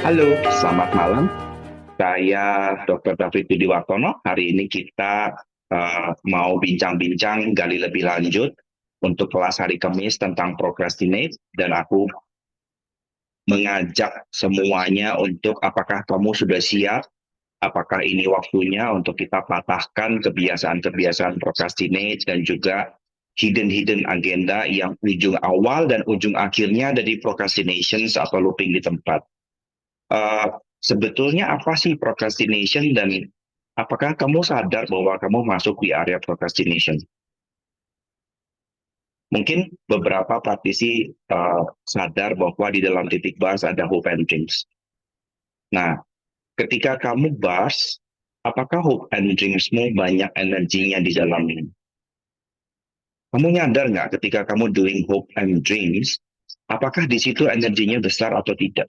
Halo, selamat malam. Saya Dr. David Widiwartono. Hari ini kita mau bincang-bincang gali lebih lanjut untuk kelas hari Kamis tentang procrastinate, dan aku mengajak semuanya untuk apakah kamu sudah siap, apakah ini waktunya untuk kita patahkan kebiasaan-kebiasaan procrastinate dan juga hidden agenda yang ujung awal dan ujung akhirnya dari procrastinations atau looping di tempat. Eh, Sebetulnya apa sih procrastination, dan apakah kamu sadar bahwa kamu masuk di area procrastination? Mungkin beberapa praktisi sadar bahwa di dalam titik bars ada hope and dreams. Nah, ketika kamu bars, apakah hope and dreamsmu banyak energinya di dalamnya? Kamu nyadar nggak ketika kamu doing hope and dreams, apakah di situ energinya besar atau tidak?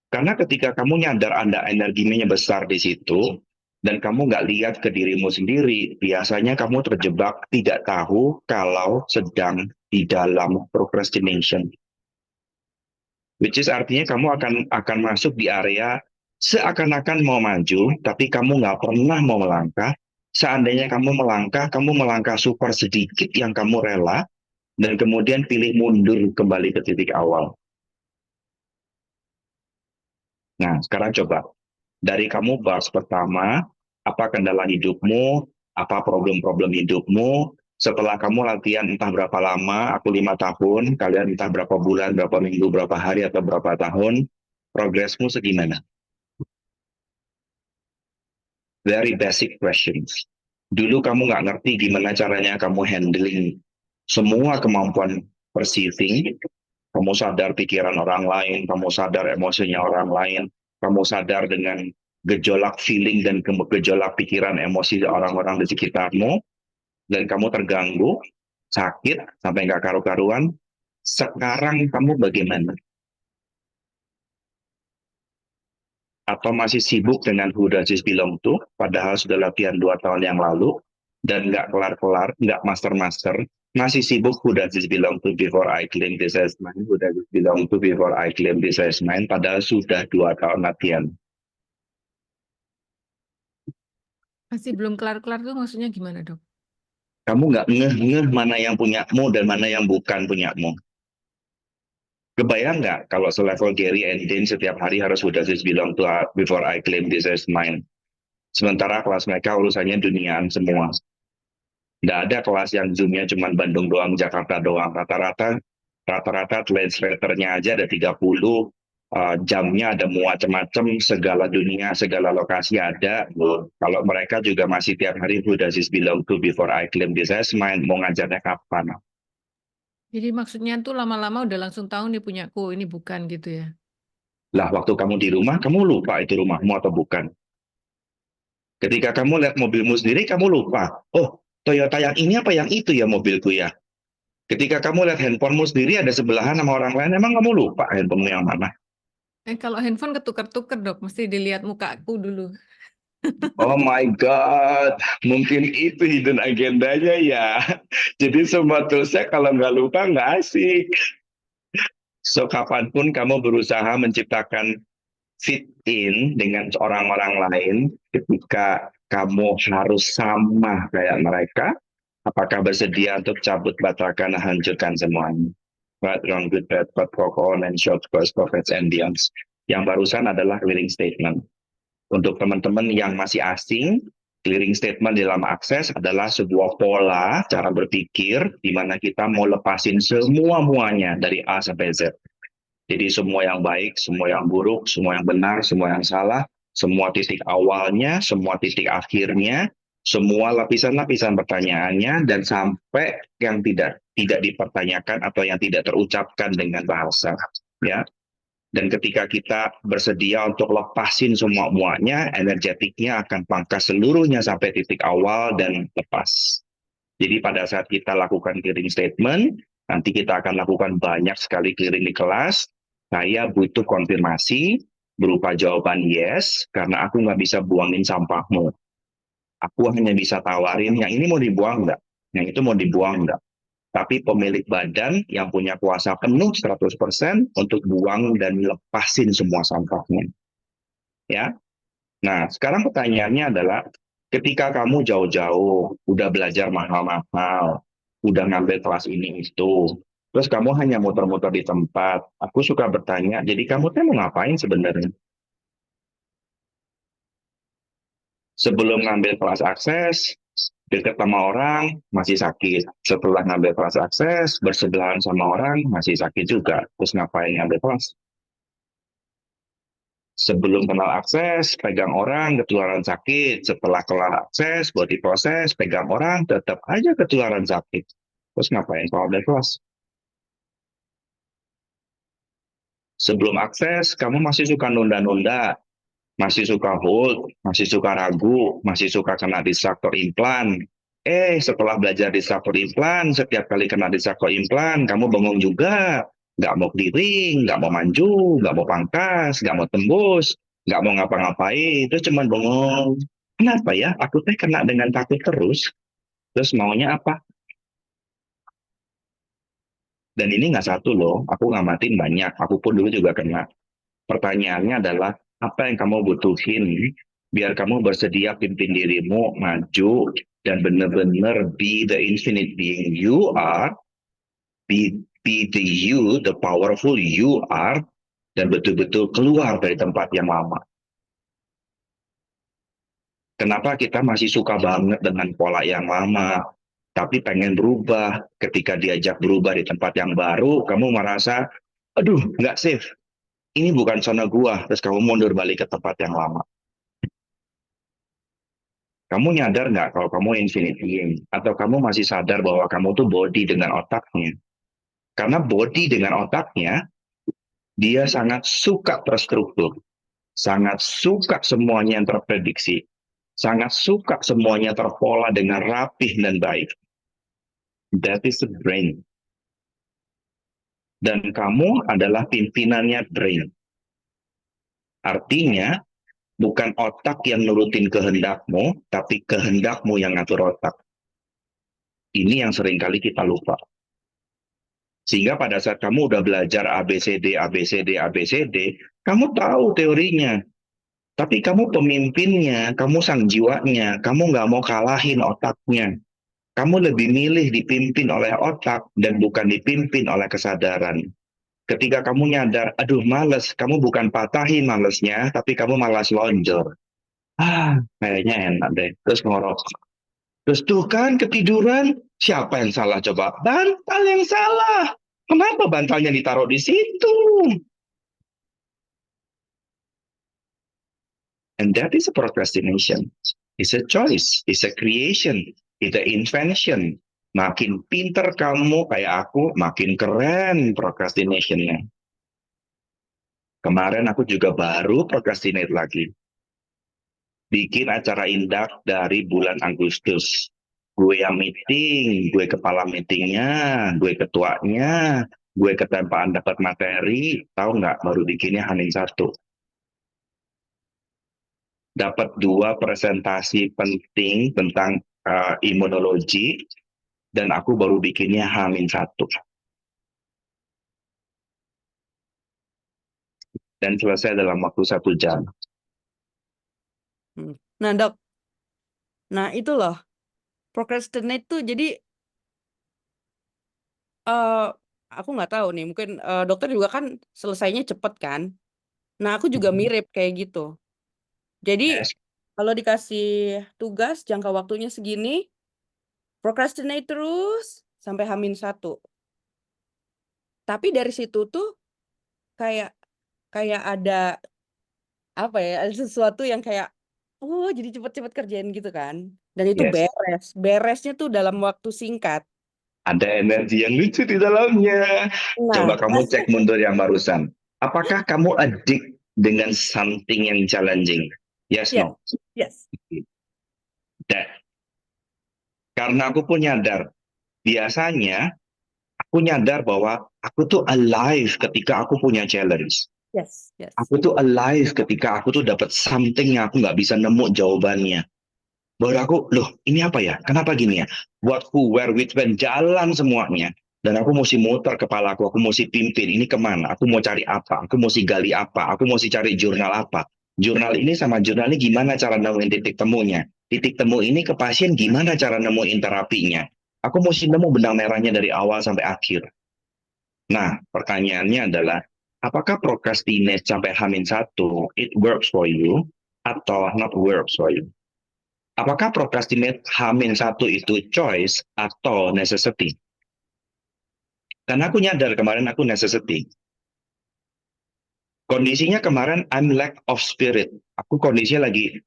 Karena ketika kamu nyadar Anda energinya besar di situ, dan kamu nggak lihat ke dirimu sendiri, biasanya kamu terjebak tidak tahu kalau sedang di dalam procrastination. Which is artinya kamu akan masuk di area seakan-akan mau maju, tapi kamu nggak pernah mau melangkah. Seandainya kamu melangkah super sedikit yang kamu rela, dan kemudian pilih mundur kembali ke titik awal. Nah, sekarang coba. Dari kamu bahas pertama, apa kendala hidupmu, apa problem-problem hidupmu, setelah kamu latihan entah berapa lama, aku 5 tahun, kalian entah berapa bulan, berapa minggu, berapa hari, atau berapa tahun, progresmu segimana? Very basic questions. Dulu kamu nggak ngerti gimana caranya kamu handling semua kemampuan perceiving, kamu sadar pikiran orang lain, kamu sadar emosinya orang lain, kamu sadar dengan gejolak feeling dan gejolak pikiran emosi orang-orang di sekitarmu, dan kamu terganggu, sakit, sampai nggak karu-karuan. Sekarang kamu bagaimana? Atau masih sibuk dengan who does this belong to, padahal sudah latihan 2 tahun yang lalu, dan nggak kelar-kelar, nggak master-master, masih sibuk who does this belong to before I claim this as mine, who does this belong to before I claim this as mine, padahal sudah 2 tahun latihan. Masih belum kelar-kelar tuh maksudnya gimana, Dok? Kamu nggak ngeh-ngeh mana yang punyamu dan mana yang bukan punyamu. Kebayang nggak kalau selevel Gary and Dean setiap hari harus who does this belong to before I claim this as mine. Sementara kelas mereka urusannya duniaan semua. Nggak ada kelas yang Zoom-nya cuma Bandung doang, Jakarta doang. Rata-rata translatornya aja ada 30, jamnya ada macam-macam, segala dunia, segala lokasi ada. Kalau mereka juga masih tiap hari who does this belong to before I claim this as mine, mau ngajarnya kapan? Jadi maksudnya tuh lama-lama udah langsung tahu nih punyaku, ini bukan gitu ya. Lah, waktu kamu di rumah, kamu lupa itu rumahmu atau bukan? Ketika kamu lihat mobilmu sendiri, kamu lupa. Oh, Toyota yang ini apa yang itu ya mobilku ya? Ketika kamu lihat handphonemu sendiri ada sebelahan sama orang lain, emang kamu lupa handphonemu yang mana? Kalau handphone ketuker-tuker, Dok, mesti dilihat mukaku dulu. Oh my God, mungkin itu hidden agendanya ya. Jadi semua toolsnya kalau nggak lupa nggak asik. So, kapanpun kamu berusaha menciptakan fit in dengan orang-orang lain, ketika kamu harus sama kayak mereka, apakah bersedia untuk cabut batakan dan hancurkan semuanya? Right, wrong, good, bad, bad, pokok, and short, course, prophets, and beyonds. Yang barusan adalah clearing statement. Untuk teman-teman yang masih asing, clearing statement dalam akses adalah sebuah pola cara berpikir di mana kita mau lepasin semua-muanya dari A sampai Z. Jadi semua yang baik, semua yang buruk, semua yang benar, semua yang salah, semua titik awalnya, semua titik akhirnya, semua lapisan-lapisan pertanyaannya, dan sampai yang tidak dipertanyakan atau yang tidak terucapkan dengan bahasa, ya. Dan ketika kita bersedia untuk lepasin semua-muanya, energetiknya akan pangkas seluruhnya sampai titik awal dan lepas. Jadi pada saat kita lakukan clearing statement, nanti kita akan lakukan banyak sekali clearing di kelas. Saya butuh konfirmasi berupa jawaban yes, karena aku nggak bisa buangin sampahmu. Aku hanya bisa tawarin, yang ini mau dibuang nggak? Yang itu mau dibuang nggak? tapi pemilik badan yang punya kuasa penuh 100% untuk buang dan lepasin semua sampahnya. Ya. Nah, sekarang pertanyaannya adalah ketika kamu jauh-jauh, udah belajar mahal-mahal, udah ngambil kelas ini itu, terus kamu hanya muter-muter di tempat, aku suka bertanya, jadi kamu tuh mau ngapain sebenarnya? Sebelum ngambil kelas akses, deket sama orang, masih sakit. Setelah ngambil kelas akses, bersebelahan sama orang, masih sakit juga. Terus ngapain ngambil kelas? Sebelum kenal akses, pegang orang, ketularan sakit. Setelah kenal akses, buat diproses, pegang orang, tetap aja ketularan sakit. Terus ngapain kalau ambil kelas? Sebelum akses, kamu masih suka nunda-nunda, masih suka hold, masih suka ragu, masih suka kena distraktor implan. Setelah belajar distraktor implan, setiap kali kena distraktor implan, kamu bengong juga. Nggak mau clearing, nggak mau maju, nggak mau pangkas, nggak mau tembus, nggak mau ngapa-ngapain, itu cuma bengong. Kenapa ya? Aku teh kena dengan takut terus. Terus maunya apa? Dan ini nggak satu loh, aku ngamatin banyak. Aku pun dulu juga kena. Pertanyaannya adalah, apa yang kamu butuhin biar kamu bersedia pimpin dirimu maju dan benar-benar be the infinite being you are, be the you, the powerful you are, dan betul-betul keluar dari tempat yang lama. Kenapa kita masih suka banget dengan pola yang lama, tapi pengen berubah? Ketika diajak berubah di tempat yang baru, kamu merasa, aduh, nggak safe. Ini bukan zona gua, terus kamu mundur balik ke tempat yang lama. Kamu nyadar nggak kalau kamu infinite being? Atau kamu masih sadar bahwa kamu tuh body dengan otaknya? Karena body dengan otaknya, dia sangat suka terstruktur. Sangat suka semuanya yang terprediksi. Sangat suka semuanya terpola dengan rapih dan baik. That is the brain. Dan kamu adalah pimpinannya brain. Artinya, bukan otak yang nurutin kehendakmu, tapi kehendakmu yang ngatur otak. Ini yang seringkali kita lupa. Sehingga pada saat kamu udah belajar ABCD, ABCD, ABCD, kamu tahu teorinya. Tapi kamu pemimpinnya, kamu sang jiwanya, kamu nggak mau kalahin otaknya. Kamu lebih milih dipimpin oleh otak dan bukan dipimpin oleh kesadaran. Ketika kamu nyadar, aduh males, kamu bukan patahin malesnya, tapi kamu malas lonjor. Kayaknya enak deh. Terus ngorok. Terus tuh kan ketiduran, siapa yang salah coba? Bantal yang salah. Kenapa bantalnya ditaruh di situ? And that is a procrastination. It's a choice, it's a creation, it's an invention. Makin pinter kamu kayak aku, makin keren procrastination-nya. Kemarin aku juga baru procrastinate lagi. Bikin acara indak dari bulan Agustus. Gue yang meeting, gue kepala meetingnya, gue ketuanya, gue ketempaan dapat materi, tahu nggak baru bikinnya H-1. Dapat 2 presentasi penting tentang imunologi, dan aku baru bikinnya H-1. Dan selesai dalam waktu 1 jam. Nah dok, nah itu loh, procrastinate tuh jadi aku nggak tahu nih, mungkin dokter juga kan selesainya cepet kan. Nah aku juga mirip kayak gitu. Jadi Yes. kalau dikasih tugas jangka waktunya segini, procrastinate terus sampai H-1. Tapi dari situ tuh kayak ada apa ya, ada sesuatu yang kayak, oh jadi cepet-cepet kerjain gitu kan. Dan itu Yes. beresnya tuh dalam waktu singkat. Ada energi yang lucu di dalamnya. Coba Nah, kamu cek mundur yang barusan. Apakah kamu addict dengan something yang challenging? Yes, yes, no? yes. That. Karena aku pun nyadar, biasanya aku nyadar bahwa aku tuh alive ketika aku punya challenge. Yes, yes. Aku tuh alive ketika aku tuh dapat something yang aku nggak bisa nemu jawabannya. Baru aku, loh ini apa ya? Kenapa gini ya? What, who, where, which, when, jalan semuanya. Dan aku mesti muter kepala aku mesti pimpin, ini kemana? Aku mau cari apa? Aku mesti gali apa? Aku mesti cari jurnal apa? Jurnal ini sama jurnal ini gimana cara nemuin titik temunya? Titik temu ini ke pasien gimana cara nemuin terapinya? Aku mesti nemu benang merahnya dari awal sampai akhir. Nah, pertanyaannya adalah, apakah procrastinate sampai H-1 it works for you atau not works for you? Apakah procrastinate H-1 itu choice atau necessity? Karena aku nyadar kemarin aku necessity. Kondisinya kemarin I'm lack of spirit. Aku kondisinya lagi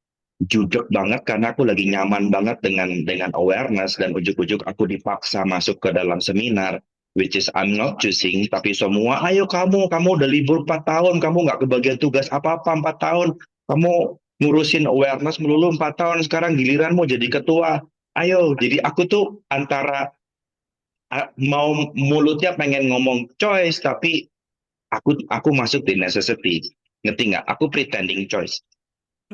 judek banget karena aku lagi nyaman banget dengan awareness dan ujuk-ujuk aku dipaksa masuk ke dalam seminar which is I'm not choosing, tapi semua ayo kamu udah libur 4 tahun, kamu nggak kebagian tugas apa-apa 4 tahun, kamu ngurusin awareness melulu 4 tahun, sekarang giliranmu jadi ketua, ayo. Jadi aku tuh antara mau mulutnya pengen ngomong choice tapi aku masuk di necessity, ngerti nggak? Aku pretending choice.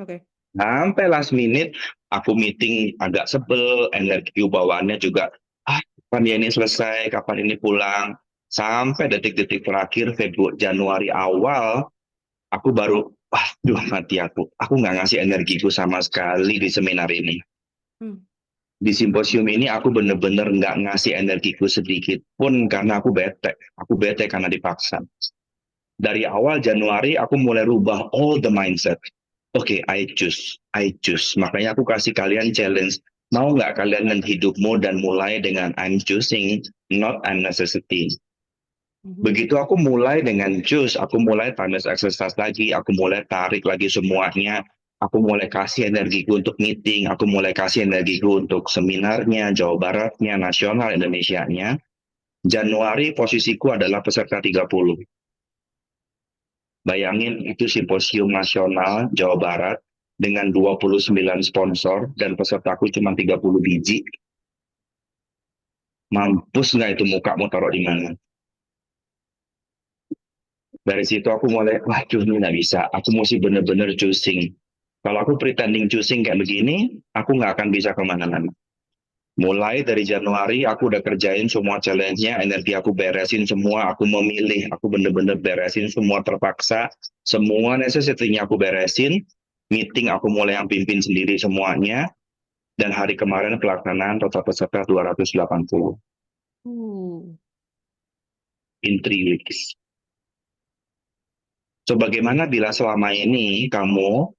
Oke. Sampai last minute, aku meeting agak sebel, energi bawaannya juga, kapan ya ini selesai, kapan ini pulang. Sampai detik-detik terakhir, Januari awal, aku baru, waduh mati aku nggak ngasih energiku sama sekali di seminar ini. Hmm. Di simposium ini aku bener-bener nggak ngasih energiku sedikit pun karena aku bete karena dipaksa. Dari awal Januari aku mulai rubah all the mindset. Oke, I choose. Makanya aku kasih kalian challenge. Mau nggak kalian hidupmu dan mulai dengan I'm choosing, not I'm necessity. Begitu aku mulai dengan choose, aku mulai timeless exercise lagi, aku mulai tarik lagi semuanya, aku mulai kasih energiku untuk meeting, aku mulai kasih energiku untuk seminarnya, Jawa Baratnya, nasional Indonesianya. Januari posisiku adalah peserta 30. Bayangin itu simposium nasional Jawa Barat dengan 29 sponsor dan pesertaku cuma 30 biji. Mampus nggak itu mukamu taruh di mana? Dari situ aku mulai, waduh ini nggak bisa. Aku mesti bener-bener choosing. Kalau aku pretending choosing kayak begini, aku nggak akan bisa kemana-mana. Mulai dari Januari, aku udah kerjain semua challenge-nya, energi aku beresin semua, aku memilih, aku bener-bener beresin semua terpaksa, semua necessity-nya aku beresin, meeting aku mulai yang pimpin sendiri semuanya, dan hari kemarin pelaksanaan total peserta 280 in 3 weeks. So, bagaimana bila selama ini kamu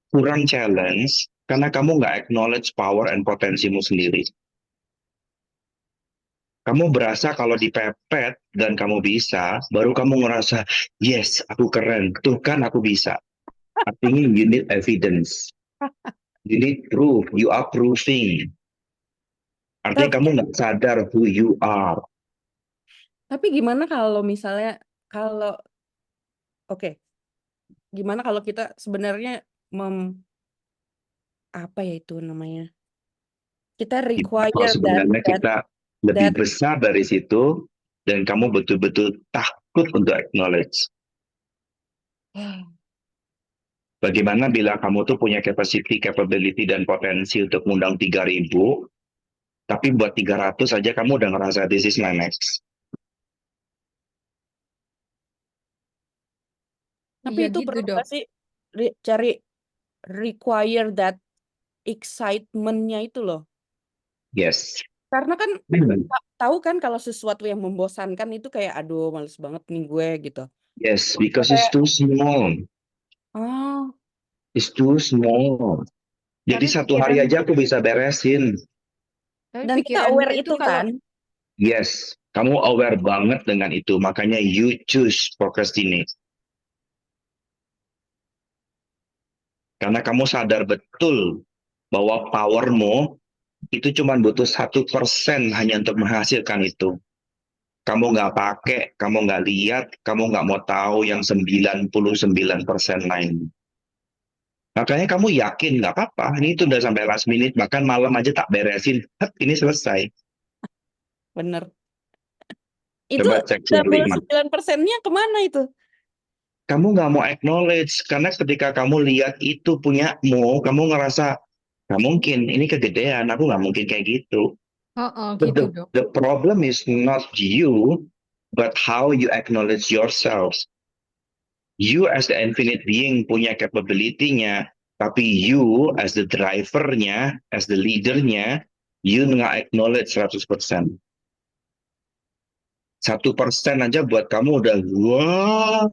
kurang challenge, karena kamu nggak acknowledge power and potensimu sendiri. Kamu berasa kalau dipepet dan kamu bisa, baru kamu ngerasa, yes, aku keren. Tuh kan aku bisa. Artinya you need evidence. You need proof. You are proving. Artinya kamu nggak sadar who you are. Tapi gimana kalau misalnya, oke, gimana kalau kita sebenarnya apa ya itu namanya? Kita Kalau require sebenarnya kita lebih that besar dari situ, dan kamu betul-betul takut untuk acknowledge. Bagaimana bila kamu tuh punya capacity, capability, dan potensi untuk ngundang 3.000, tapi buat 300 aja kamu udah ngerasa this is my next. Tapi Iya itu gitu, perlu Dok. nggak sih cari require that excitement-nya itu loh. Yes. Karena kan tahu kan kalau sesuatu yang membosankan itu kayak aduh males banget nih gue gitu. Yes, because it's too small. Oh, It's too small. Jadi Tapi satu hari pikiran aja aku bisa beresin. tapi dan kita pikirannya aware itu itu kalau kan. Yes, kamu aware banget dengan itu. Makanya you choose procrastinate. Karena kamu sadar betul bahwa powermu itu cuma butuh 1% hanya untuk menghasilkan itu. Kamu nggak pakai, kamu nggak lihat, kamu nggak mau tahu yang 99% lain. Makanya kamu yakin nggak apa-apa, ini itu udah sampai last minute, bahkan malam aja tak beresin, ini selesai. Bener. Itu Coba cek double Shirley. 9%-nya kemana itu? Kamu nggak mau acknowledge, karena ketika kamu lihat itu punyamu, kamu ngerasa, Nggak mungkin, ini kegedean, aku nggak mungkin kayak gitu. But Gitu dok. the problem is not you, but how you acknowledge yourselves. You as the infinite being punya capability-nya, tapi you as the driver-nya, as the leader-nya, you nggak acknowledge 100%. 1% aja buat kamu udah wah,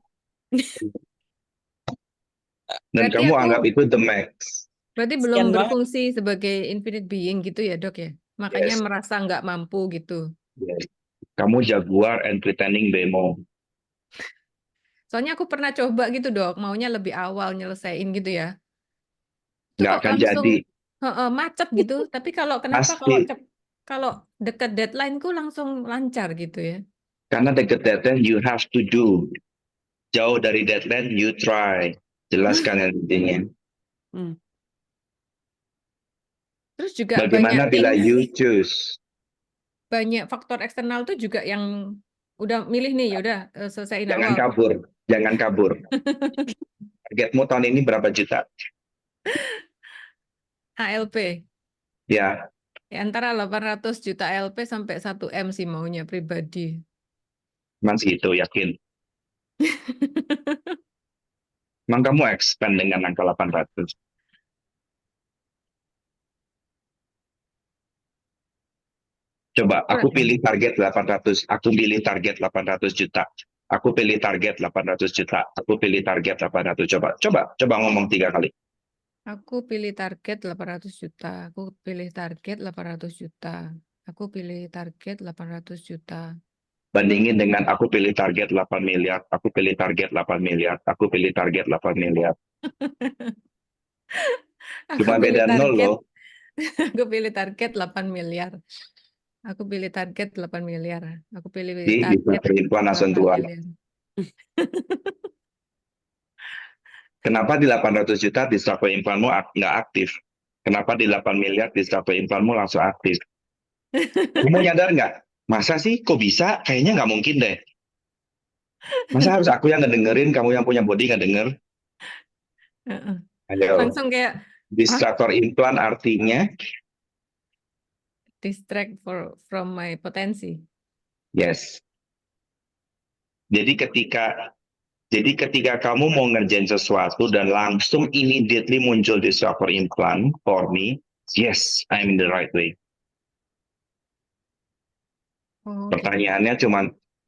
dan Berarti kamu aku anggap itu the max. Berarti belum Sekian banget. berfungsi sebagai infinite being gitu ya dok ya? Makanya Yes, merasa nggak mampu gitu. yes. Kamu jaguar and pretending bemo. Soalnya aku pernah coba gitu dok, maunya lebih awal nyelesain gitu ya. Itu Nggak kok akan langsung jadi. macet gitu. Tapi kenapa Pasti. kalau deket deadline ku langsung lancar gitu ya? Karena deket deadline you have to do. Jauh dari deadline you try. Jelaskan intinya. Hmm. Terus juga Bagaimana bila you choose? banyak faktor eksternal tuh juga yang udah milih nih, ya udah selesaiin Jangan awal. kabur. Jangan kabur. Targetmu tahun ini berapa juta? ALP. Ya, Ya, antara 800 juta ALP sampai 1 M sih maunya pribadi. emang segitu, yakin. Emang kamu expand dengan angka 800? Coba, aku pilih target 800. Aku pilih target 800 juta. Aku pilih target 800 juta. Aku pilih target 800. Coba ngomong 3 kali. Aku pilih target 800 juta. Aku pilih target 800 juta. Aku pilih target 800 juta. Bandingin dengan aku pilih target 8 miliar. Aku pilih target 8 miliar. Aku pilih target 8 miliar. Aku Cuma pilih beda nol target, loh. aku pilih target 8 miliar. Aku pilih target 8 miliar. Aku pilih Di target perempuan langsung 8 tua. miliar. Kenapa di 800 juta di Strava Implanmu nggak aktif? Kenapa di 8 miliar di Strava Implanmu langsung aktif? Kamu nyadar nggak? Masa sih kok bisa? Kayaknya nggak mungkin deh. Masa harus aku yang ngedengerin, kamu yang punya body nggak denger? Heeh. Ayo, Langsung kayak distractor implant artinya, distract from my potensi. yes. Jadi ketika kamu mau ngerjain sesuatu dan langsung immediately muncul distractor implant for me, yes, I'm in the right way. Oh, gitu. Pertanyaannya cuma,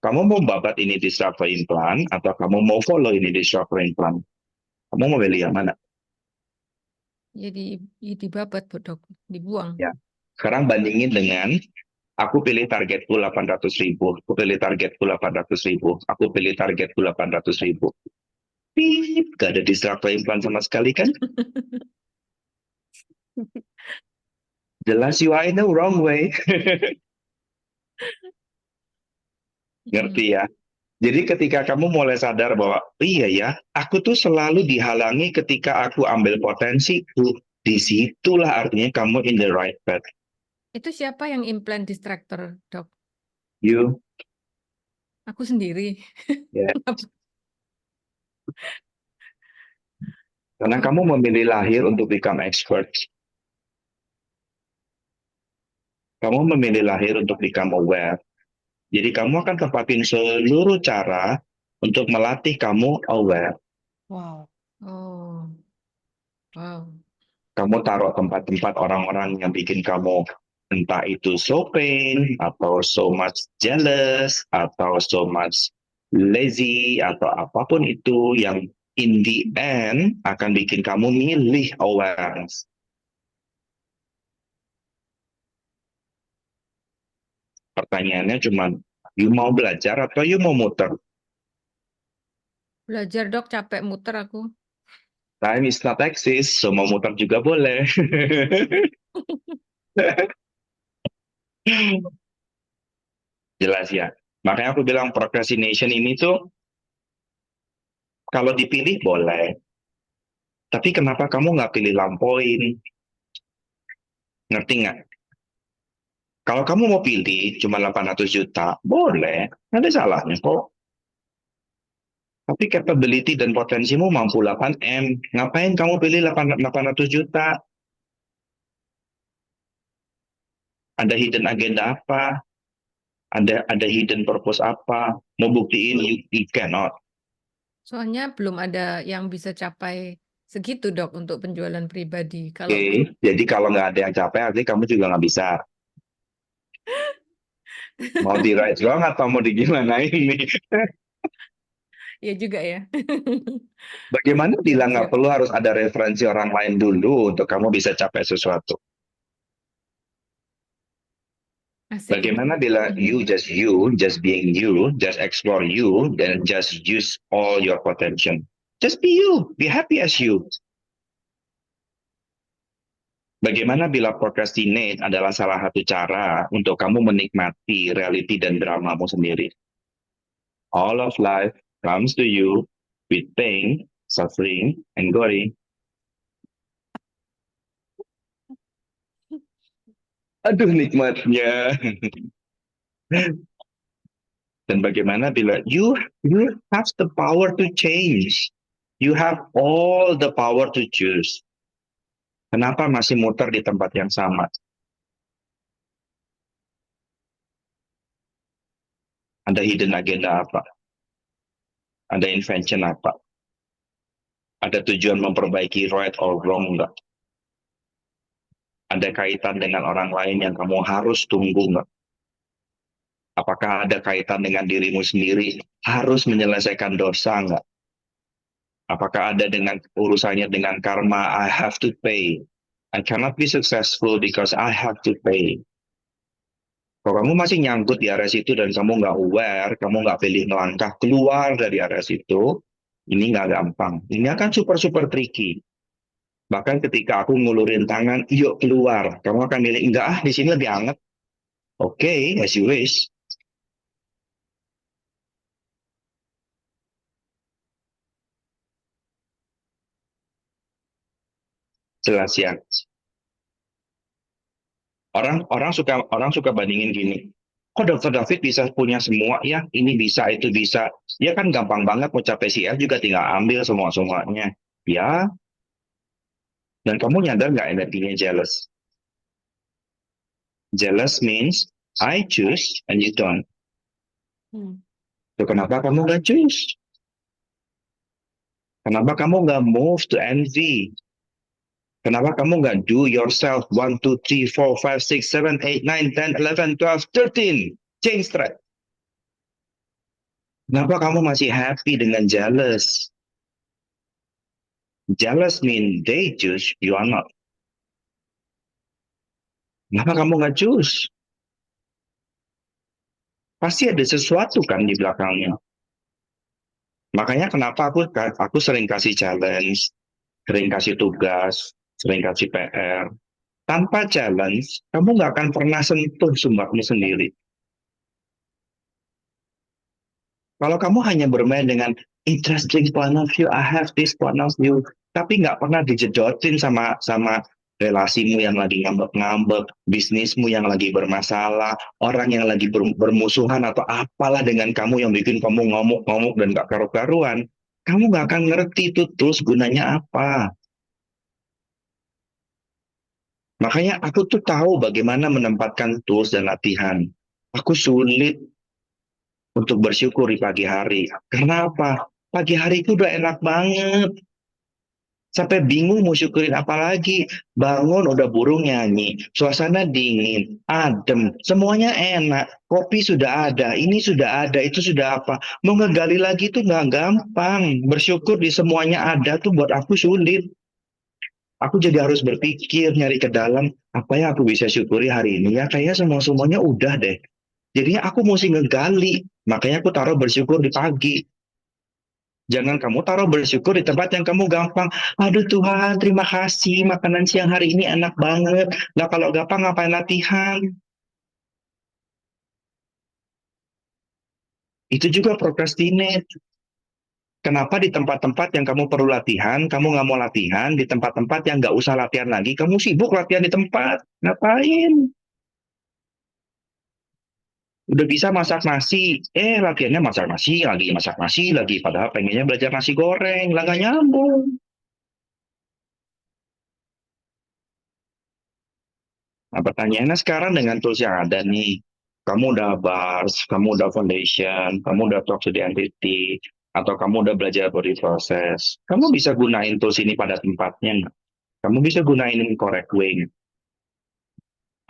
kamu mau babat ini di Strava implant atau kamu mau follow ini di Strava implant? Kamu mau pilih yang mana? Jadi dibabat dok, dibuang. Ya. Sekarang bandingin dengan aku pilih targetku 800 ribu, aku pilih targetku 800 ribu, aku pilih targetku 800 ribu. Gak ada di Strava implant sama sekali kan? Jelas you are in the wrong way. Ngerti ya? Jadi ketika kamu mulai sadar bahwa iya ya, aku tuh selalu dihalangi ketika aku ambil potensiku, disitulah artinya kamu in the right path. Itu siapa yang implant distractor, dok? You, Aku sendiri. ya. Karena kamu memilih lahir untuk become expert. Kamu memilih lahir untuk become aware. Jadi kamu akan tempatin seluruh cara untuk melatih kamu aware. Wow. Oh, wow. Kamu taruh tempat-tempat orang-orang yang bikin kamu entah itu so pain, atau so much jealous, atau so much lazy, atau apapun itu yang in the end akan bikin kamu milih awareness. Pertanyaannya cuma, you mau belajar atau you mau muter? Belajar dok, capek muter aku. Time is not exist, so mau muter juga boleh. Jelas ya. Makanya aku bilang procrastination ini tuh kalau dipilih boleh. Tapi kenapa kamu nggak pilih lampoin? Ngerti nggak? Kalau kamu mau pilih cuma 800 juta, boleh. Nggak ada salahnya kok. Tapi capability dan potensimu mampu 8M. Ngapain kamu pilih 800 juta? Ada hidden agenda apa? Ada hidden purpose apa? Mau buktiin you cannot. Soalnya belum ada yang bisa capai segitu, Dok, untuk penjualan pribadi. Kalau Oke, jadi kalau nggak ada yang capek, artinya kamu juga nggak bisa. Mau di right wrong atau mau di gimana ini? ya juga ya. Bagaimana bilang nggak Siap-siap. perlu harus ada referensi orang lain dulu untuk kamu bisa capai sesuatu? Asik nih. Bagaimana bila you, just being you, just explore you, dan just use all your potential. Just be you, be happy as you. Bagaimana bila procrastinate adalah salah satu cara untuk kamu menikmati reality dan dramamu sendiri? All of life comes to you with pain, suffering, and glory. Aduh nikmatnya. Dan bagaimana bila you have the power to change. You have all the power to choose. Kenapa masih muter di tempat yang sama? Ada hidden agenda apa? Ada invention apa? Ada tujuan memperbaiki right or wrong enggak? Ada kaitan dengan orang lain yang kamu harus tunggu enggak? Apakah ada kaitan dengan dirimu sendiri? Harus menyelesaikan dosa enggak? Apakah ada dengan urusannya dengan karma? I have to pay. I cannot be successful because I have to pay. Kalau kamu masih nyangkut di area situ dan kamu nggak aware, kamu nggak pilih melangkah keluar dari area situ, ini nggak gampang. Ini akan super tricky. Bahkan ketika aku ngulurin tangan, yuk keluar. Kamu akan milih, enggak di sini lebih hangat. Oke, as you wish. Jelas ya. Orang suka bandingin gini. Kok Dokter David bisa punya semua ya? Ini bisa, itu bisa. Ya kan gampang banget mau capai CF juga tinggal ambil semua-semuanya. Ya, dan kamu nyadar nggak energinya jealous? Jealous means I choose and you don't. So, kenapa kamu nggak choose? Kenapa kamu nggak move to envy? Kenapa kamu nggak do yourself 1, 2, 3, 4, 5, 6, 7, 8, 9, 10, 11, 12, 13. Change track. Kenapa kamu masih happy dengan jealous? Jealous mean they choose, you are not. Kenapa kamu nggak choose? Pasti ada sesuatu kan di belakangnya. Makanya kenapa aku sering kasih challenge, sering kasih tugas, sering kasih PR. Tanpa challenge, kamu nggak akan pernah sentuh sumbermu sendiri. Kalau kamu hanya bermain dengan interesting point of view, I have this point of view, tapi nggak pernah dijedotin sama relasimu yang lagi ngambek-ngambek, bisnismu yang lagi bermasalah, orang yang lagi bermusuhan atau apalah dengan kamu yang bikin kamu ngomong-ngomong dan nggak karu-karuan, kamu nggak akan ngerti itu terus gunanya apa. Makanya aku tuh tahu bagaimana menempatkan tools dan latihan. Aku sulit untuk bersyukur di pagi hari. Karena apa? Pagi hari itu udah enak banget. Sampai bingung mau syukurin apa lagi. Bangun udah burung nyanyi. Suasana dingin, adem. Semuanya enak. Kopi sudah ada, ini sudah ada, itu sudah apa. Mau ngegali lagi tuh nggak gampang. Bersyukur di semuanya ada tuh buat aku sulit. Aku jadi harus berpikir, nyari ke dalam, apa yang aku bisa syukuri hari ini. Ya kayaknya semuanya udah deh. Jadinya aku mesti ngegali. Makanya aku taruh bersyukur di pagi. Jangan kamu taruh bersyukur di tempat yang kamu gampang. Aduh Tuhan, terima kasih. Makanan siang hari ini enak banget. Nah kalau gampang ngapain latihan? Itu juga procrastinate. Kenapa di tempat-tempat yang kamu perlu latihan, kamu nggak mau latihan, di tempat-tempat yang nggak usah latihan lagi, kamu sibuk latihan di tempat. Ngapain? Udah bisa masak nasi, latihannya masak nasi lagi, padahal pengennya belajar nasi goreng, lah nggak nyambung. Nah, pertanyaannya sekarang dengan tools yang ada nih, kamu udah bars, kamu udah foundation, kamu udah talk to the entity, atau kamu udah belajar body process, kamu bisa gunain tools ini pada tempatnya nggak? Kamu bisa gunain in correct way.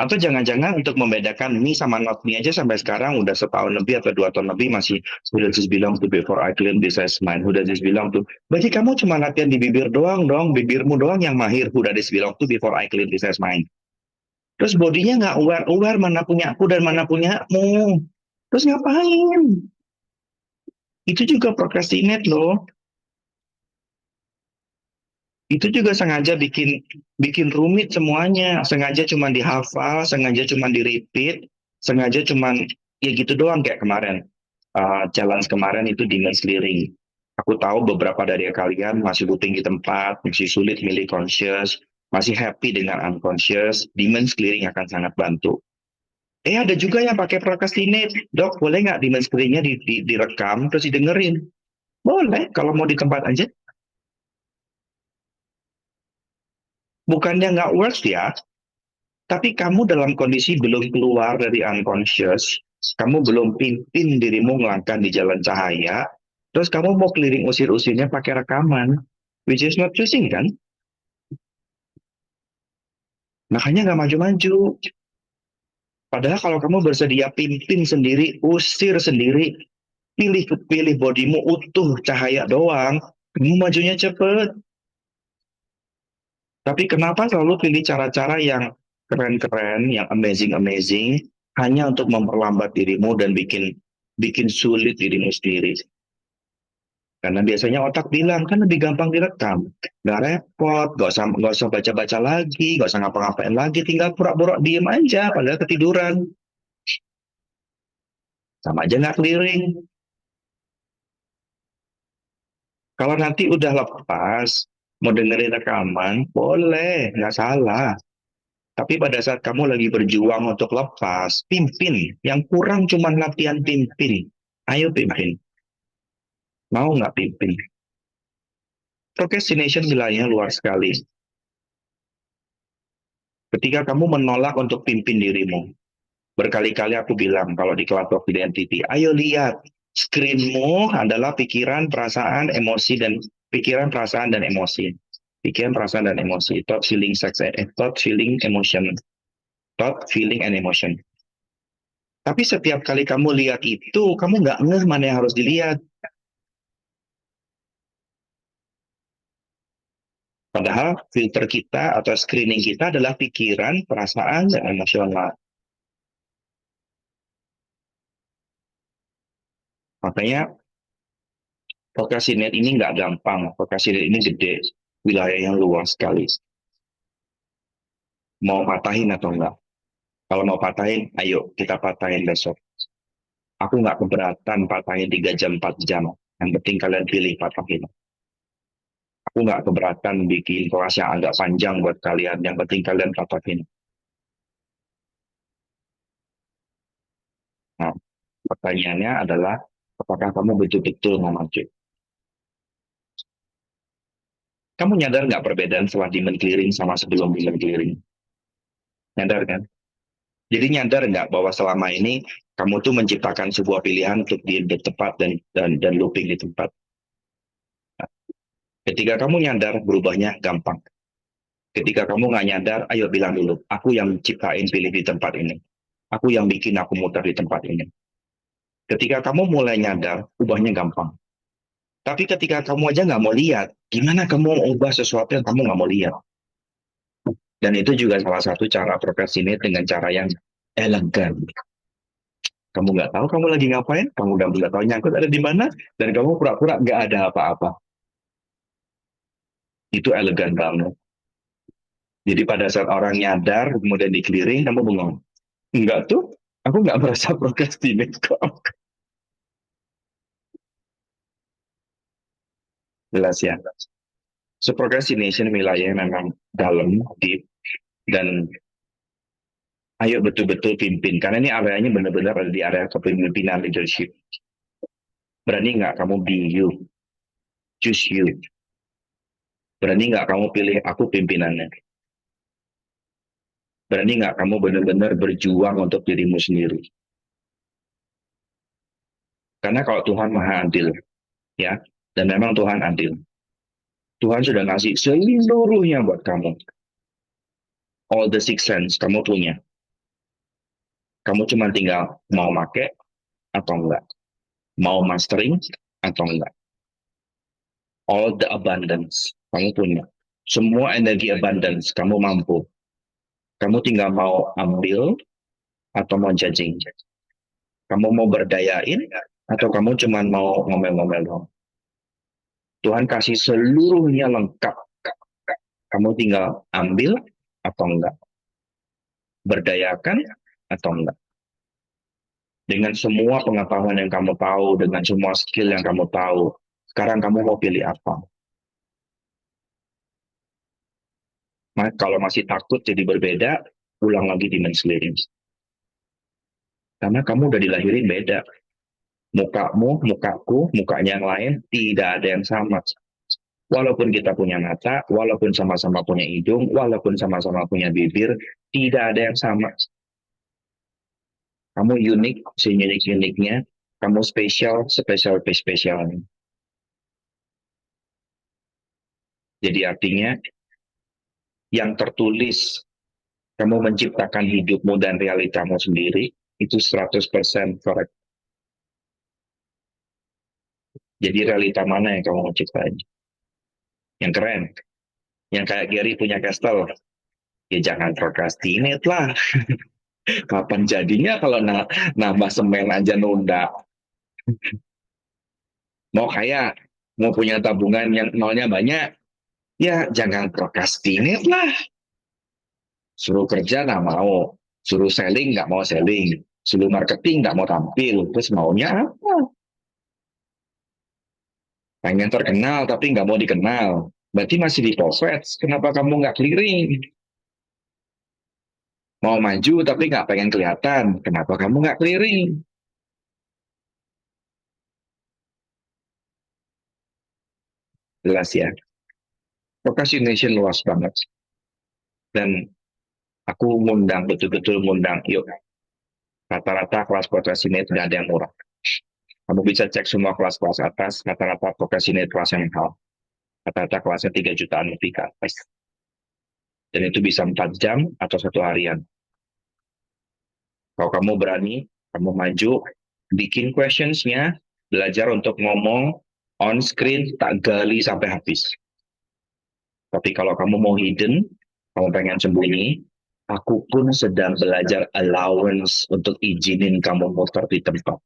Atau jangan-jangan untuk membedakan me sama not me aja sampai sekarang udah setahun lebih atau 2 tahun lebih masih udah just bilang tuh before I claim this as mine, udah just bilang tuh, berarti kamu cuma latihan di bibir doang dong, bibirmu doang yang mahir, udah just bilang tuh before I claim this as mine. Terus bodinya nggak aware mana punya aku dan mana punyamu. Terus ngapain? Itu juga procrastinate loh. Itu juga sengaja bikin bikin rumit semuanya. Sengaja cuma dihafal, sengaja cuma di repeat, sengaja cuma ya gitu doang kayak kemarin. Challenge kemarin itu demons clearing. Aku tahu beberapa dari kalian masih buting di tempat, masih sulit milih conscious, masih happy dengan unconscious. Demons clearing akan sangat bantu. Ada juga yang pakai procrastinate. Dok, boleh nggak demons clearingnya direkam terus didengerin? Boleh, kalau mau di tempat aja. Bukannya nggak works ya, tapi kamu dalam kondisi belum keluar dari unconscious, kamu belum pimpin dirimu melangkah di jalan cahaya, terus kamu mau keliling usir-usirnya pakai rekaman, which is not choosing kan? Makanya nggak maju-maju. Padahal kalau kamu bersedia pimpin sendiri, usir sendiri, pilih bodimu utuh cahaya doang, kamu majunya cepet. Tapi kenapa selalu pilih cara-cara yang keren-keren, yang amazing-amazing, hanya untuk memperlambat dirimu dan bikin bikin sulit dirimu sendiri? Karena biasanya otak bilang, kan lebih gampang direkam. Nggak repot, nggak usah baca-baca lagi, nggak usah ngapa-ngapain lagi, tinggal pura-pura diem aja, padahal ketiduran. Sama aja nggak clearing. Kalau nanti udah lepas, mau dengerin rekaman, boleh, nggak salah. Tapi pada saat kamu lagi berjuang untuk lepas, pimpin. Yang kurang cuma latihan pimpin. Ayo pimpin. Mau nggak pimpin? Procrastination wilayahnya luar sekali. Ketika kamu menolak untuk pimpin dirimu. Berkali-kali aku bilang kalau di kelas of identity, ayo lihat. Screenmu adalah pikiran, perasaan, emosi, dan pikiran, perasaan, dan emosi. Pikiran, perasaan, dan emosi. Thought, feeling, thought, feeling, emotion. Thought, feeling, and emotion. Tapi setiap kali kamu lihat itu, kamu nggak ngeh mana yang harus dilihat. Padahal filter kita atau screening kita adalah pikiran, perasaan, dan emosional. Makanya procrastinate ini nggak gampang. Procrastinate ini gede. Wilayah yang luas sekali. Mau patahin atau enggak? Kalau mau patahin, ayo kita patahin besok. Aku nggak keberatan patahin 3 jam, 4 jam. Yang penting kalian pilih patahin. Aku nggak keberatan bikin kelas yang agak panjang buat kalian. Yang penting kalian patahin. Nah, pertanyaannya adalah, apakah kamu betul-betul mau maju? Kamu nyadar nggak perbedaan setelah demon clearing sama sebelum demon clearing? Nyadar kan? Jadi nyadar nggak bahwa selama ini kamu tuh menciptakan sebuah pilihan untuk di tempat dan looping di tempat. Nah, ketika kamu nyadar, berubahnya gampang. Ketika kamu nggak nyadar, ayo bilang dulu, aku yang ciptain pilih di tempat ini. Aku yang bikin aku muter di tempat ini. Ketika kamu mulai nyadar, ubahnya gampang. Tapi ketika kamu aja nggak mau lihat, gimana kamu mau ubah sesuatu yang kamu nggak mau lihat? Dan itu juga salah satu cara procrastinate dengan cara yang elegan. Kamu nggak tahu kamu lagi ngapain, kamu udah nggak tahu nyangkut ada di mana, dan kamu pura-pura nggak ada apa-apa. Itu elegan banget. Jadi pada saat orang nyadar, kemudian di clearing, kamu bengong. Enggak tuh, aku nggak merasa procrastinate kok. Jelas ya. So procrastination wilayahnya memang dalam, deep, dan ayo betul-betul pimpin. Karena ini areanya benar-benar ada di area kepemimpinan leadership. Berani nggak kamu be you? Choose you. Berani nggak kamu pilih aku pimpinannya? Berani nggak kamu benar-benar berjuang untuk dirimu sendiri? Karena kalau Tuhan maha adil, ya, dan memang Tuhan adil. Tuhan sudah ngasih seluruhnya buat kamu. All the six sense kamu punya. Kamu cuma tinggal mau make atau enggak. Mau mastering atau enggak. All the abundance kamu punya. Semua energi abundance kamu mampu. Kamu tinggal mau ambil atau mau judging. Kamu mau berdayain atau kamu cuma mau ngomel-ngomel doang. Tuhan kasih seluruhnya lengkap. Kamu tinggal ambil atau enggak. Berdayakan atau enggak. Dengan semua pengetahuan yang kamu tahu, dengan semua skill yang kamu tahu, sekarang kamu mau pilih apa? Kalau masih takut jadi berbeda, ulang lagi dimensi lain. Karena kamu udah dilahirin beda. Mukamu, mukaku, mukanya yang lain, tidak ada yang sama. Walaupun kita punya mata, walaupun sama-sama punya hidung, walaupun sama-sama punya bibir, tidak ada yang sama. Kamu unik, seunik-uniknya. Kamu spesial, spesialnya. Jadi artinya, yang tertulis, kamu menciptakan hidupmu dan realitamu sendiri, itu 100% correct. Jadi realita mana yang kamu mau ciptain? Yang keren. Yang kayak Gary punya castle. Ya jangan procrastinate lah. Kapan jadinya kalau nambah semen aja nunda? Mau kaya, mau punya tabungan yang nolnya banyak, ya jangan procrastinate lah. Suruh kerja nggak mau, suruh selling nggak mau selling, suruh marketing nggak mau tampil, terus maunya apa? Pengen terkenal tapi nggak mau dikenal, berarti masih di pocket. Kenapa kamu nggak clearing? Mau maju tapi nggak pengen kelihatan, kenapa kamu nggak clearing? Jelas ya, procrastination luas banget. Dan aku betul-betul ngundang, yuk. Rata-rata kelas procrastinate nggak ada yang murah. Kamu bisa cek semua kelas-kelas atas, rata-rata procrastinate kelas yang mahal. Rata-rata kelasnya 3 jutaan lebih ke atas. Dan itu bisa 4 jam atau 1 harian. Kalau kamu berani, kamu maju, bikin questionsnya, belajar untuk ngomong on screen, tak gali sampai habis. Tapi kalau kamu mau hidden, kamu pengen sembunyi, aku pun sedang belajar allowance untuk izinin kamu muter di tempat.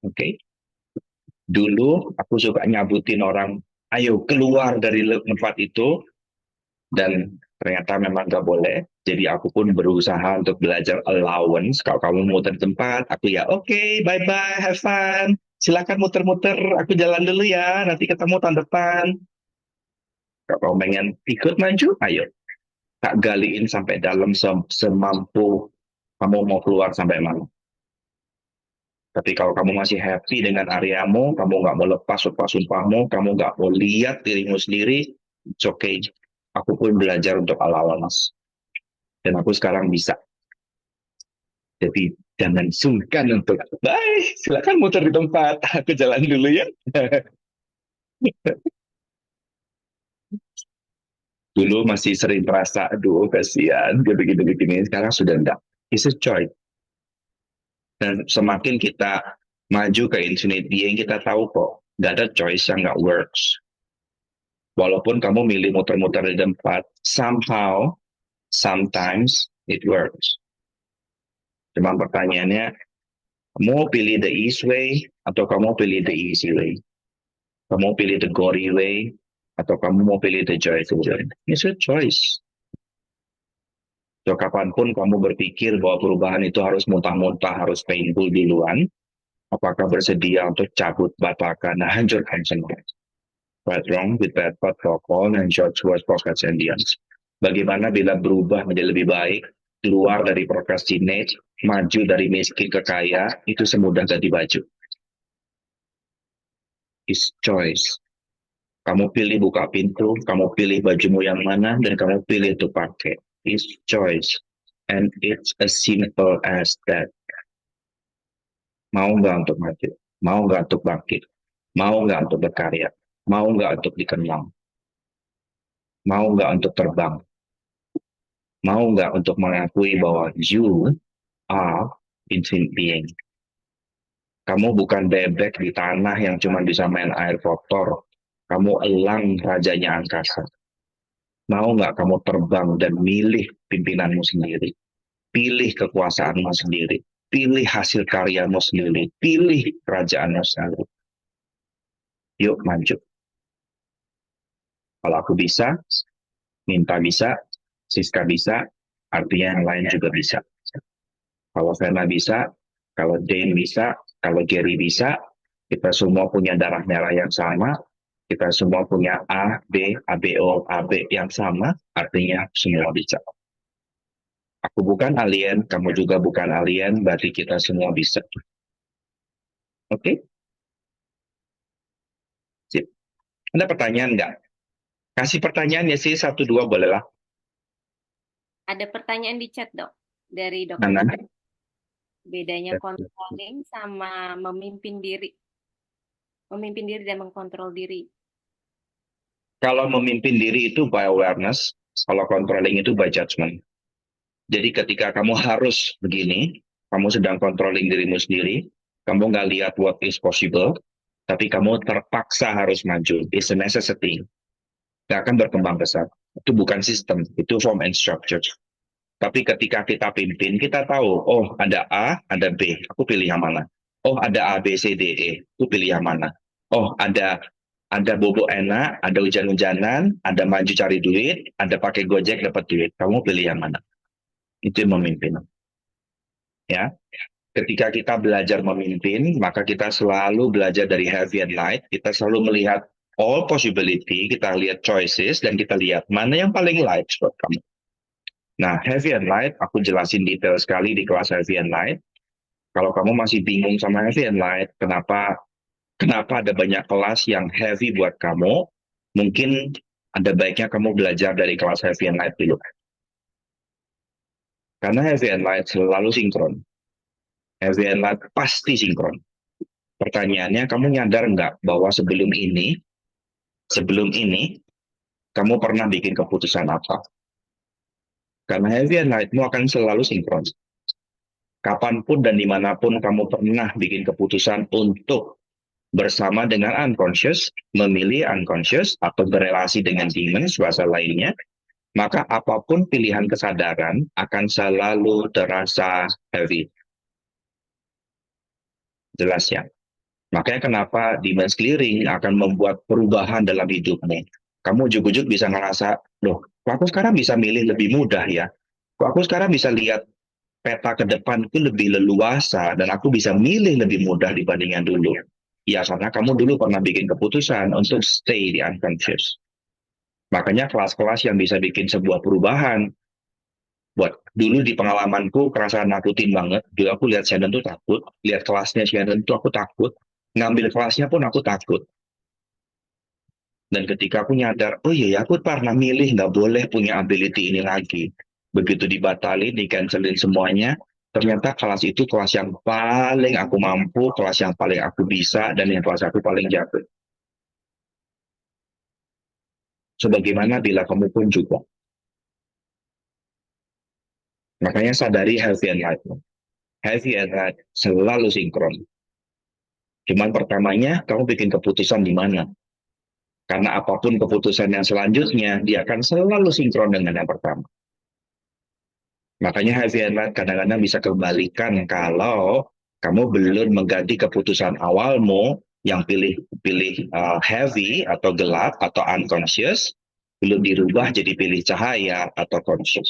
Oke? Dulu aku suka nyabutin orang, ayo keluar dari tempat itu, dan ternyata memang nggak boleh. Jadi aku pun berusaha untuk belajar allowance. Kalau kamu muter di tempat, aku ya oke, bye-bye, have fun. Silakan muter-muter, aku jalan dulu ya, nanti ketemu tahun depan. Kalau kamu pengen ikut maju, ayo. Tak galiin sampai dalam semampu kamu mau keluar sampai mana. Tapi kalau kamu masih happy dengan areamu, kamu nggak mau lepas sumpah-sumpahmu, kamu nggak mau lihat dirimu sendiri, it's okay. Aku pun belajar untuk allowance. Dan aku sekarang bisa. Jadi jangan sungkan untuk, bye, silakan muter di tempat. Aku jalan dulu ya. Dulu masih sering merasa, aduh kasihan, begini-begini. Sekarang sudah enggak. It's a choice. Dan semakin kita maju ke infinite being, kita tahu kok, nggak ada choice yang nggak works. Walaupun kamu milih muter-muter di tempat, somehow, sometimes it works. Cuma pertanyaannya, kamu pilih the easy way atau kamu pilih the easy way? Kamu pilih the gory way atau kamu mau pilih the joyful way? It's a choice. So, kapanpun kamu berpikir bahwa perubahan itu harus muntah-muntah, harus painful duluan, apakah bersedia untuk cabut, batalkan, dan hancurkan semua? Right wrong with bad thought, protocol, and short words, pockets, and ends. Bagaimana bila berubah menjadi lebih baik, keluar dari procrastinate, maju dari miskin ke kaya, itu semudah ganti baju. It's choice. Kamu pilih buka pintu, kamu pilih bajumu yang mana, dan kamu pilih untuk pakai. It's choice. And it's as simple as that. Mau nggak untuk maju? Mau nggak untuk bangkit? Mau nggak untuk berkarya? Mau nggak untuk dikenal? Mau nggak untuk terbang? Mau nggak untuk mengakui bahwa you are infinite being? Kamu bukan bebek di tanah yang cuma bisa main air kotor. Kamu elang rajanya angkasa. Mau nggak kamu terbang dan milih pimpinanmu sendiri? Pilih kekuasaanmu sendiri. Pilih hasil karyamu sendiri. Pilih kerajaanmu sendiri. Yuk maju. Kalau aku bisa, Minta bisa, Siska bisa, artinya yang lain juga bisa. Kalau Verna bisa, kalau Dane bisa, kalau Gary bisa, kita semua punya darah merah yang sama, kita semua punya A, B, ABO, AB yang sama, artinya semua bisa. Aku bukan alien, kamu juga bukan alien, berarti kita semua bisa. Oke? Sip. Ada pertanyaan nggak? Kasih pertanyaan ya sih, 1-2 bolehlah. Ada pertanyaan di chat, Dok, dari Dr. Mana? Dika. Bedanya controlling sama memimpin diri. Memimpin diri dan mengkontrol diri. Kalau memimpin diri itu by awareness, kalau controlling itu by judgment. Jadi ketika kamu harus begini, kamu sedang controlling dirimu sendiri, kamu nggak lihat what is possible, tapi kamu terpaksa harus maju. It's a necessity. Nggak akan berkembang besar. Itu bukan sistem, itu form and structure. Tapi ketika kita pimpin, kita tahu, oh ada A, ada B, aku pilih yang mana. Oh ada A, B, C, D, E, aku pilih yang mana. Oh ada bobo enak, ada hujan-hujanan, ada maju cari duit, ada pakai Gojek dapat duit. Kamu pilih yang mana? Itu yang memimpin. Ya, ketika kita belajar memimpin, maka kita selalu belajar dari heavy and light. Kita selalu melihat all possibility, kita lihat choices, dan kita lihat mana yang paling light buat kamu. Nah, heavy and light, aku jelasin detail sekali di kelas heavy and light. Kalau kamu masih bingung sama heavy and light, kenapa ada banyak kelas yang heavy buat kamu, mungkin ada baiknya kamu belajar dari kelas heavy and light dulu. Karena heavy and light selalu sinkron. Heavy and light pasti sinkron. Pertanyaannya, kamu nyadar nggak bahwa sebelum ini, kamu pernah bikin keputusan apa? Karena heavy and lightmu akan selalu sinkron. Kapanpun dan dimanapun kamu pernah bikin keputusan untuk bersama dengan unconscious, memilih unconscious, atau berelasi dengan demons, bahasa lainnya, maka apapun pilihan kesadaran akan selalu terasa heavy. Jelas ya? Makanya kenapa demons clearing akan membuat perubahan dalam hidupmu. Kamu ujuk-ujuk bisa ngerasa, loh, kok aku sekarang bisa milih lebih mudah ya? Kok aku sekarang bisa lihat peta ke depan itu lebih leluasa dan aku bisa milih lebih mudah dibandingkan dulu. Ya, karena kamu dulu pernah bikin keputusan untuk stay di unconscious. Makanya kelas-kelas yang bisa bikin sebuah perubahan. Buat dulu di pengalamanku, kerasa nakutin banget. Dulu aku lihat Shannon tuh takut. Lihat kelasnya Shannon tuh aku takut. Ngambil kelasnya pun aku takut. Dan ketika aku nyadar, oh iya aku pernah milih nggak boleh punya ability ini lagi. Begitu dibatalin, di-cancelin semuanya, ternyata kelas itu kelas yang paling aku mampu, kelas yang paling aku bisa, dan yang kelas aku paling jago. Sebagaimana bila kamu pun juga. Makanya sadari heavy and light. Heavy and light selalu sinkron. Cuman pertamanya, kamu bikin keputusan di mana? Karena apapun keputusan yang selanjutnya, dia akan selalu sinkron dengan yang pertama. Makanya heavy and light kadang-kadang bisa kebalikan kalau kamu belum mengganti keputusan awalmu yang pilih heavy atau gelap atau unconscious, belum dirubah jadi pilih cahaya atau conscious.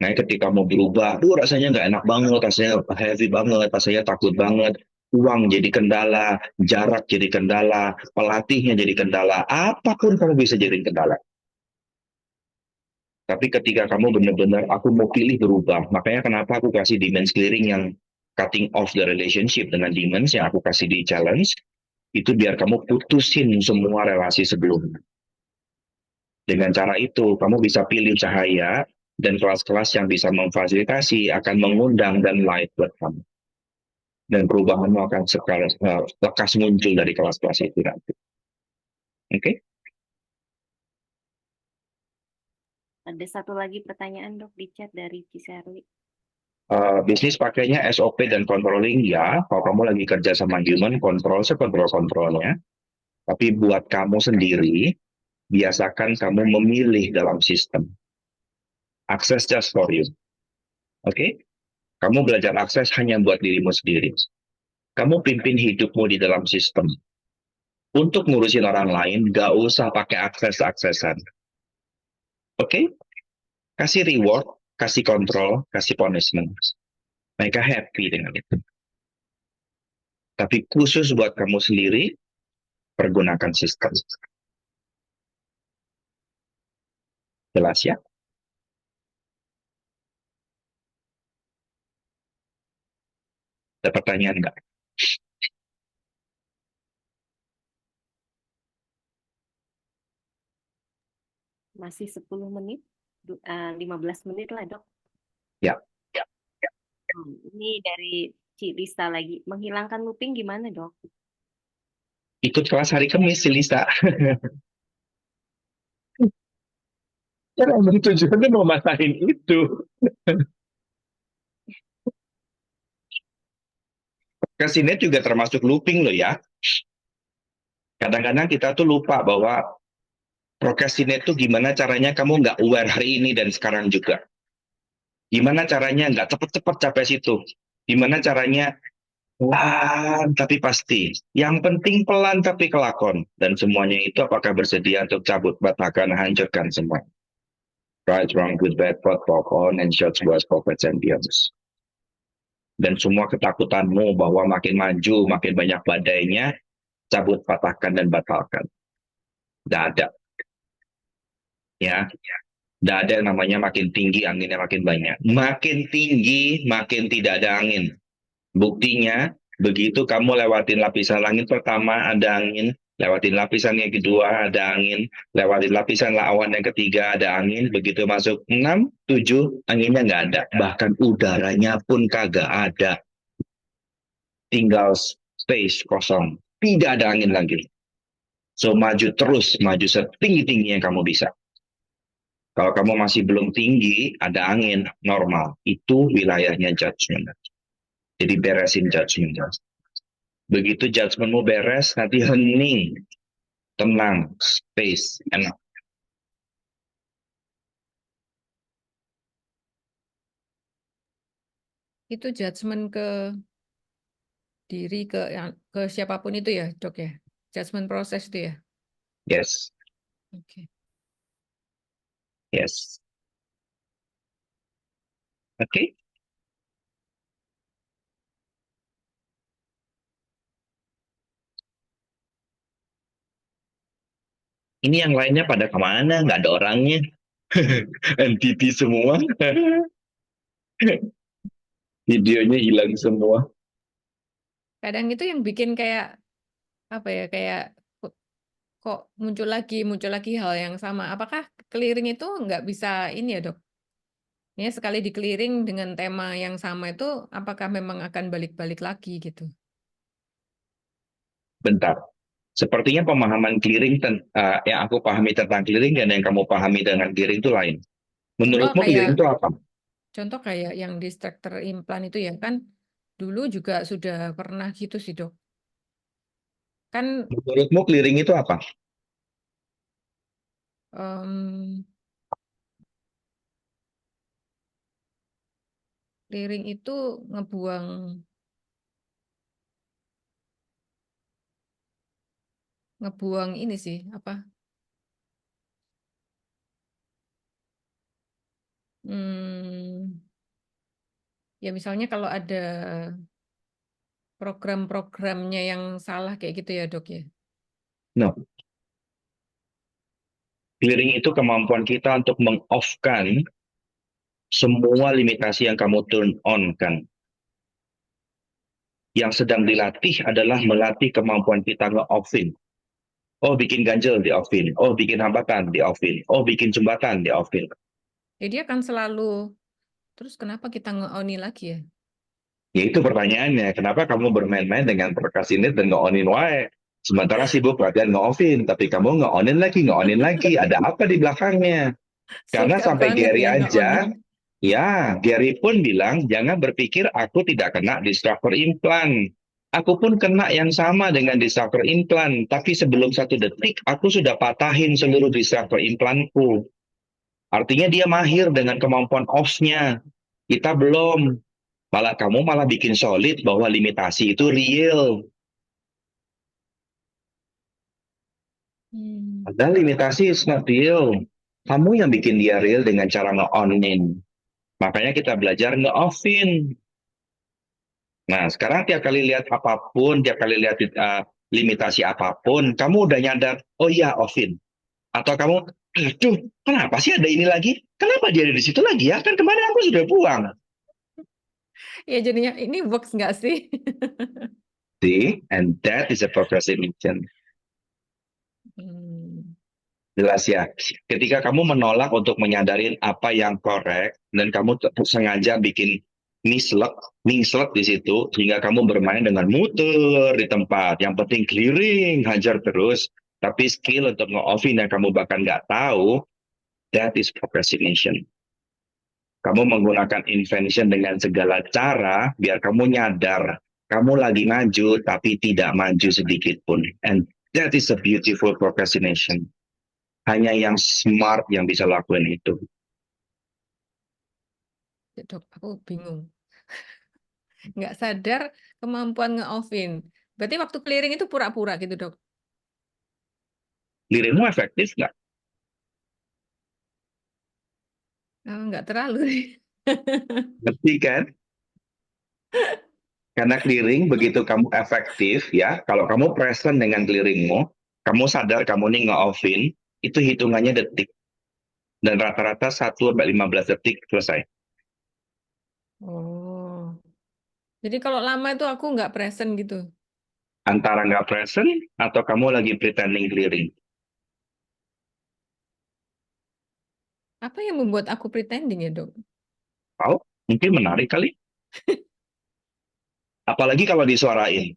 Nah, ketika mau berubah, rasanya nggak enak banget, rasanya heavy banget, rasanya takut banget. Uang jadi kendala, jarak jadi kendala, pelatihnya jadi kendala, apapun kamu bisa jadi kendala. Tapi ketika kamu benar-benar, aku mau pilih berubah, makanya kenapa aku kasih demons clearing yang cutting off the relationship dengan demons, yang aku kasih di challenge, Itu biar kamu putusin semua relasi sebelumnya. Dengan cara itu, kamu bisa pilih cahaya dan kelas-kelas yang bisa memfasilitasi akan mengundang dan light buat kamu. Dan perubahanmu akan lekas muncul dari kelas-kelas itu nanti. Oke? Ada satu lagi pertanyaan dok di chat dari Ciserli. Bisnis pakainya SOP dan controlling, ya. Kalau kamu lagi kerja sama human, kontrol sekontrol-kontrolnya. Tapi buat kamu sendiri, biasakan kamu memilih dalam sistem. Akses just for you. Oke? Kamu belajar akses hanya buat dirimu sendiri. Kamu pimpin hidupmu di dalam sistem. Untuk ngurusin orang lain, gak usah pakai akses-aksesan. Oke? Kasih reward, kasih kontrol, kasih punishment. Mereka happy dengan itu. Tapi khusus buat kamu sendiri, pergunakan sistem. Jelas ya? Ada pertanyaan nggak? Masih 10 menit, 15 menit lah dok. Ya. Ini dari Ci Lisa lagi. Menghilangkan looping gimana dok? Ikut kelas hari Kamis, si Lisa. Kan emang tujuannya mau masain itu. Kasinet juga termasuk looping loh ya. Kadang-kadang kita tuh lupa bahwa procrastinate tuh gimana caranya kamu nggak aware hari ini dan sekarang juga. Gimana caranya nggak cepet-cepet capai situ. Gimana caranya pelan tapi pasti. Yang penting pelan tapi kelakon. Dan semuanya itu apakah bersedia untuk cabut batakan, hancurkan semua. Right, wrong, good, bad, pot, pop, on, and shots, was, prophets, and beyonds. Dan semua ketakutanmu bahwa makin maju, makin banyak badainya, cabut, patahkan, dan batalkan. Tidak ada. Ya, tidak ada yang namanya makin tinggi, anginnya makin banyak. Makin tinggi, makin tidak ada angin. Buktinya, begitu kamu lewatin lapisan langit pertama, ada angin. Lewatin lapisan yang kedua, ada angin. Lewatin lapisan awan yang ketiga, ada angin. Begitu masuk 6, 7, anginnya nggak ada. Bahkan udaranya pun kagak ada. Tinggal space kosong. Tidak ada angin lagi. So, maju terus, maju setinggi-tinggi yang kamu bisa. Kalau kamu masih belum tinggi, ada angin normal. Itu wilayahnya judgment. Jadi beresin judgment. Begitu judgementmu beres, nanti hening, tenang, space, enak. Itu judgement ke diri, ke siapapun itu ya, Dok ya? Judgement proses itu ya? Yes, Oke. yes. Oke? Ini yang lainnya pada kemana? Nggak ada orangnya. Entity semua. Videonya hilang semua. Kadang itu yang bikin kayak apa ya, kayak kok muncul lagi hal yang sama. Apakah clearing itu nggak bisa ini ya, Dok? Ya, sekali di clearing dengan tema yang sama itu, apakah memang akan balik-balik lagi gitu? Bentar. Sepertinya pemahaman clearing yang aku pahami tentang clearing dan yang kamu pahami dengan clearing itu lain. Menurutmu clearing itu apa? Contoh kayak yang distractor implant itu ya kan dulu juga sudah pernah gitu sih dok. Kan Menurutmu clearing itu apa? clearing itu ngebuang ini sih apa? Ya misalnya kalau ada program-programnya yang salah kayak gitu ya dok ya. No. Clearing itu kemampuan kita untuk meng-off-kan semua limitasi yang kamu turn on kan. Yang sedang dilatih adalah melatih kemampuan kita nge-offin. Oh, bikin ganjel di offin. Oh, bikin hambatan di offin. Oh, bikin jembatan di offin. Jadi dia akan selalu, terus kenapa kita nge-on lagi ya? Ya itu pertanyaannya, kenapa kamu bermain-main dengan procrastinate dan nge-onin wae? Sementara sibuk latihan nge-offin, tapi kamu nge-onin lagi. Ada apa di belakangnya? Karena Suka sampai banget Gary ya aja, nge-onin. ya Gary pun bilang, jangan berpikir aku tidak kena disruptor implant. Aku pun kena yang sama dengan disruptor implant, tapi sebelum 1 detik, aku sudah patahin seluruh disruptor implantku. Artinya dia mahir dengan kemampuan off-nya. Kita belum. Malah kamu malah bikin solid bahwa limitasi itu real. Padahal limitasi is not real. Kamu yang bikin dia real dengan cara nge-onin. Makanya kita belajar nge-offin. Nah, sekarang tiap kali lihat apapun, tiap kali lihat limitasi apapun, kamu udah nyadar, oh iya, offin. Atau kamu, aduh, kenapa sih ada ini lagi? Kenapa dia ada di situ lagi ya? Kan kemarin aku sudah buang. Ya jadinya ini works nggak sih? See, and that is a procrastination. Hmm. Jelas ya. Ketika kamu menolak untuk menyadarin apa yang korek dan kamu sengaja bikin mislek di situ sehingga kamu bermain dengan muter di tempat. Yang penting clearing, hajar terus. Tapi skill untuk nge-offin yang kamu bahkan nggak tahu, that is procrastination. Kamu menggunakan invention dengan segala cara biar kamu nyadar kamu lagi maju tapi tidak maju sedikit pun. And that is a beautiful procrastination. Hanya yang smart yang bisa lakuin itu. Dok, aku bingung. Nggak sadar kemampuan nge-offin. Berarti waktu clearing itu pura-pura gitu, Dok? Dirimu efektif nggak? Nggak terlalu. Ngerti kan? Karena clearing begitu kamu efektif ya, kalau kamu present dengan clearingmu, kamu sadar kamu nih nge-offin, itu hitungannya detik. Dan rata-rata 1-15 detik selesai. Oh. Jadi kalau lama itu aku nggak present gitu. Antara nggak present atau kamu lagi pretending clearing. Apa yang membuat aku pretending ya, Dok? Tahu? Mungkin menarik kali. Apalagi kalau disuarain.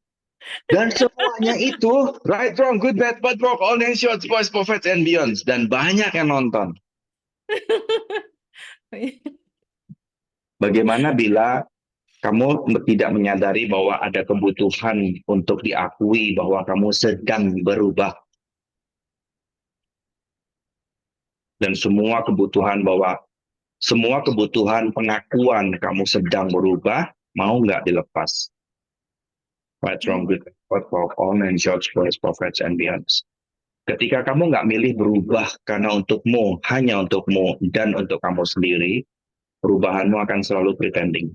Dan semuanya itu, right, wrong, good, bad, but broke, all names, shorts, boys, prophets, and beyonds. Dan banyak yang nonton. Bagaimana bila kamu tidak menyadari bahwa ada kebutuhan untuk diakui bahwa kamu sedang berubah. Dan semua kebutuhan pengakuan kamu sedang berubah, mau nggak dilepas. Right, wrong, good, bad, broke, all names, shorts, boys, prophets, and beyonds. Ketika kamu nggak milih berubah karena untukmu, hanya untukmu, dan untuk kamu sendiri, perubahanmu akan selalu pretending.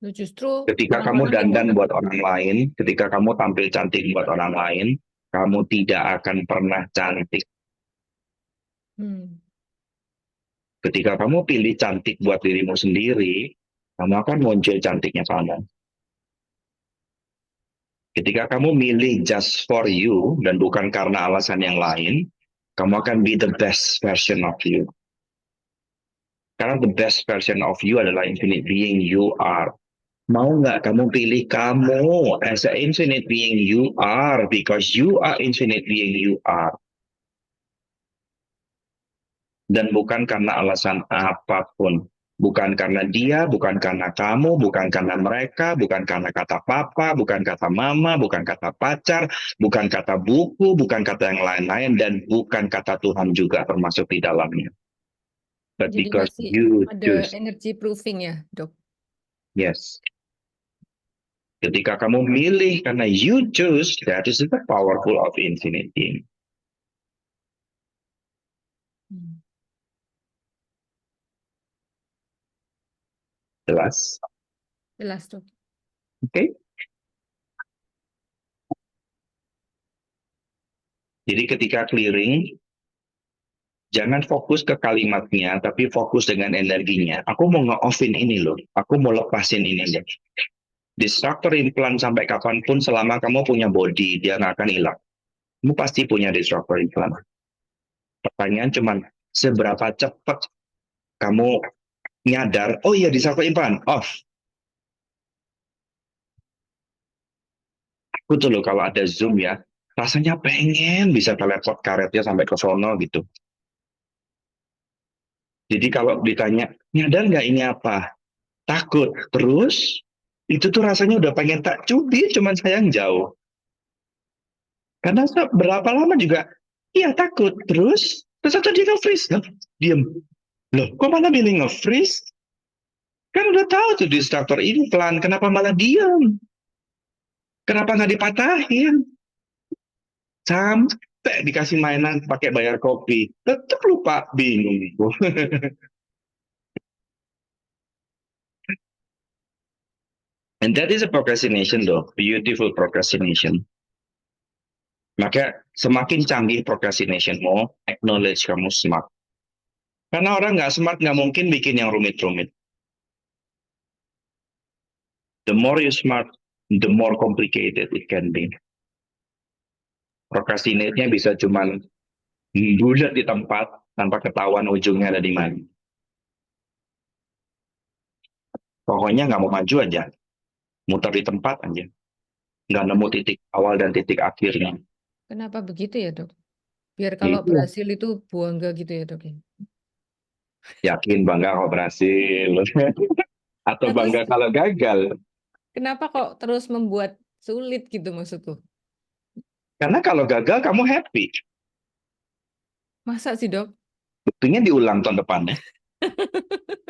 Justru Ketika kamu orang-orang itu, dandan buat orang lain, ketika kamu tampil cantik buat orang lain, kamu tidak akan pernah cantik. Ketika kamu pilih cantik buat dirimu sendiri, kamu akan muncul cantiknya kamu. Ketika kamu milih just for you, dan bukan karena alasan yang lain, kamu akan be the best version of you. Karena the best version of you adalah infinite being you are. Mau nggak kamu pilih kamu as an infinite being you are, because you are infinite being you are. Dan bukan karena alasan apapun. Bukan karena dia, bukan karena kamu, bukan karena mereka, bukan karena kata papa, bukan kata mama, bukan kata pacar, bukan kata buku, bukan kata yang lain-lain, dan bukan kata Tuhan juga termasuk di dalamnya. But jadi because masih you ada choose. energy proofing ya, Dok? Yes. Ketika kamu milih karena you choose, that is the powerful of infinite being. Jelas? Jelas, Dok. Oke. Jadi ketika clearing, jangan fokus ke kalimatnya, tapi fokus dengan energinya. Aku mau nge-offin ini loh. Aku mau lepasin ini loh. Disruptor implant sampai kapanpun selama kamu punya body, dia nggak akan hilang. Kamu pasti punya disruptor implant. Pertanyaan cuman, seberapa cepat kamu nyadar, oh iya disruptor implant, off. Aku tuh loh kalau ada Zoom ya, rasanya pengen bisa teleport karetnya sampai ke sono gitu. Jadi kalau ditanya, nyadar nggak ini apa? Takut. Terus, itu tuh rasanya udah pengen tak cubit, cuman sayang jauh. Karena berapa lama juga, iya takut. Terus atau dia nge-freeze. Loh, diem. Loh, kok malah milih nge-freeze? Kan udah tahu tuh disruptor implant, kenapa malah diem? Kenapa nggak dipatahin? Sampai dikasih mainan pakai bayar kopi. Tetap lupa, bingung. And that is a procrastination though, beautiful procrastination. Maka semakin canggih procrastinationmu, acknowledge kamu smart. Karena orang nggak smart nggak mungkin bikin yang rumit-rumit. The more you smart, the more complicated it can be. Procrastinate-nya bisa cuman bulat di tempat tanpa ketahuan ujungnya ada di mana. Pokoknya nggak mau maju aja, muter di tempat aja, nggak nemu titik awal dan titik akhirnya. Kenapa begitu ya, Dok? Biar kalau Itu berhasil itu bangga gitu ya, Dok? yakin bangga kalau berhasil, atau Nah, terus bangga kalau gagal. kenapa kok terus membuat sulit gitu maksudku? Karena kalau gagal kamu happy. Masa sih, Dok? Buktinya diulang tahun depannya.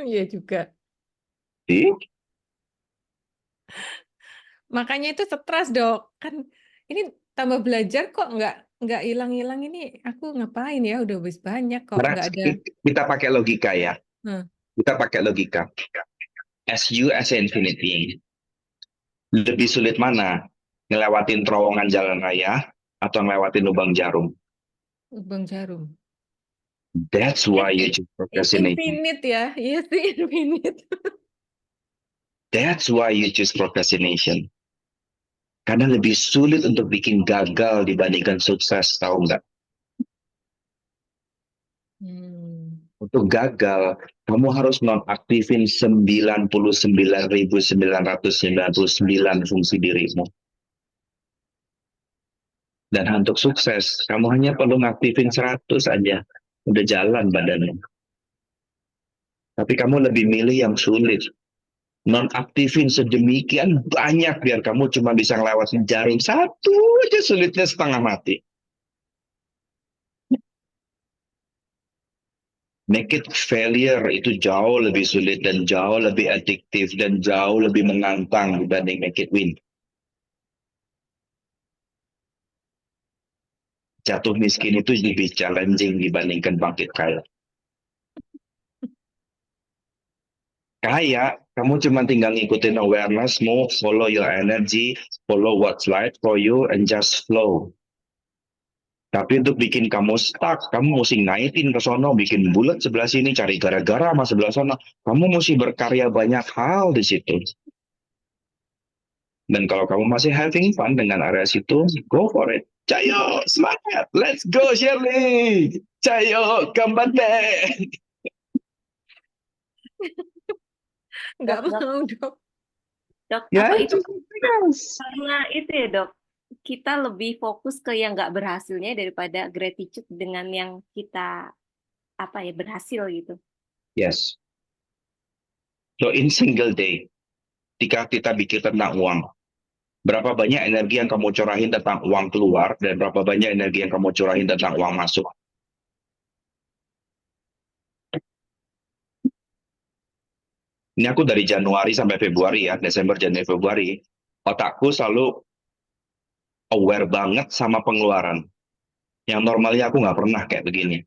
Iya juga. Jadi, Makanya itu stres, Dok. Kan ini tambah belajar kok nggak hilang-hilang ini. Aku ngapain ya? Udah wis banyak kok sekarang nggak ada. kita pakai logika ya. Hmm. Kita pakai logika. As you as infinity. Lebih sulit mana? Ngelewatin terowongan jalan raya atau ngelewatin lubang jarum? Lubang jarum. That's why you choose procrastination. Infinite ya. Iya sih, infinite. That's why you choose procrastination. Karena lebih sulit untuk bikin gagal dibandingkan sukses, tahu nggak? Untuk gagal, kamu harus nonaktifin 99.999 fungsi dirimu. Dan untuk sukses, kamu hanya perlu ngaktifin 100 aja. Udah jalan badannya. Tapi kamu lebih milih yang sulit. Nonaktifin sedemikian banyak biar kamu cuma bisa ngelewatin jarum satu aja sulitnya setengah mati. Make it failure itu jauh lebih sulit dan jauh lebih adiktif dan jauh lebih menantang dibanding make it win. Jatuh miskin itu lebih challenging dibandingkan bangkit kaya. Kaya, kamu cuma tinggal ngikutin awarenessmu, follow your energy, follow what's right for you, and just flow. Tapi untuk bikin kamu stuck, kamu mesti naikin ke sono, bikin bulat sebelah sini, cari gara-gara sama sebelah sana. Kamu mesti berkarya banyak hal di situ. Dan kalau kamu masih having fun dengan area situ, go for it. Cayo, semangat, let's go Shirley. Cayo, kembali. Nggak Dok, mau, Dok. Dok, Ya, apa itu itu karena itu ya, Dok? Kita lebih fokus ke yang nggak berhasilnya daripada gratitude dengan yang kita berhasil gitu. yes. So in single day, ketika kita bikin tentang uang, berapa banyak energi yang kamu curahin tentang uang keluar dan berapa banyak energi yang kamu curahin tentang uang masuk? Ini aku dari Januari sampai Februari ya, Desember, Januari, Februari. Otakku selalu aware banget sama pengeluaran. Yang normalnya aku nggak pernah kayak begini.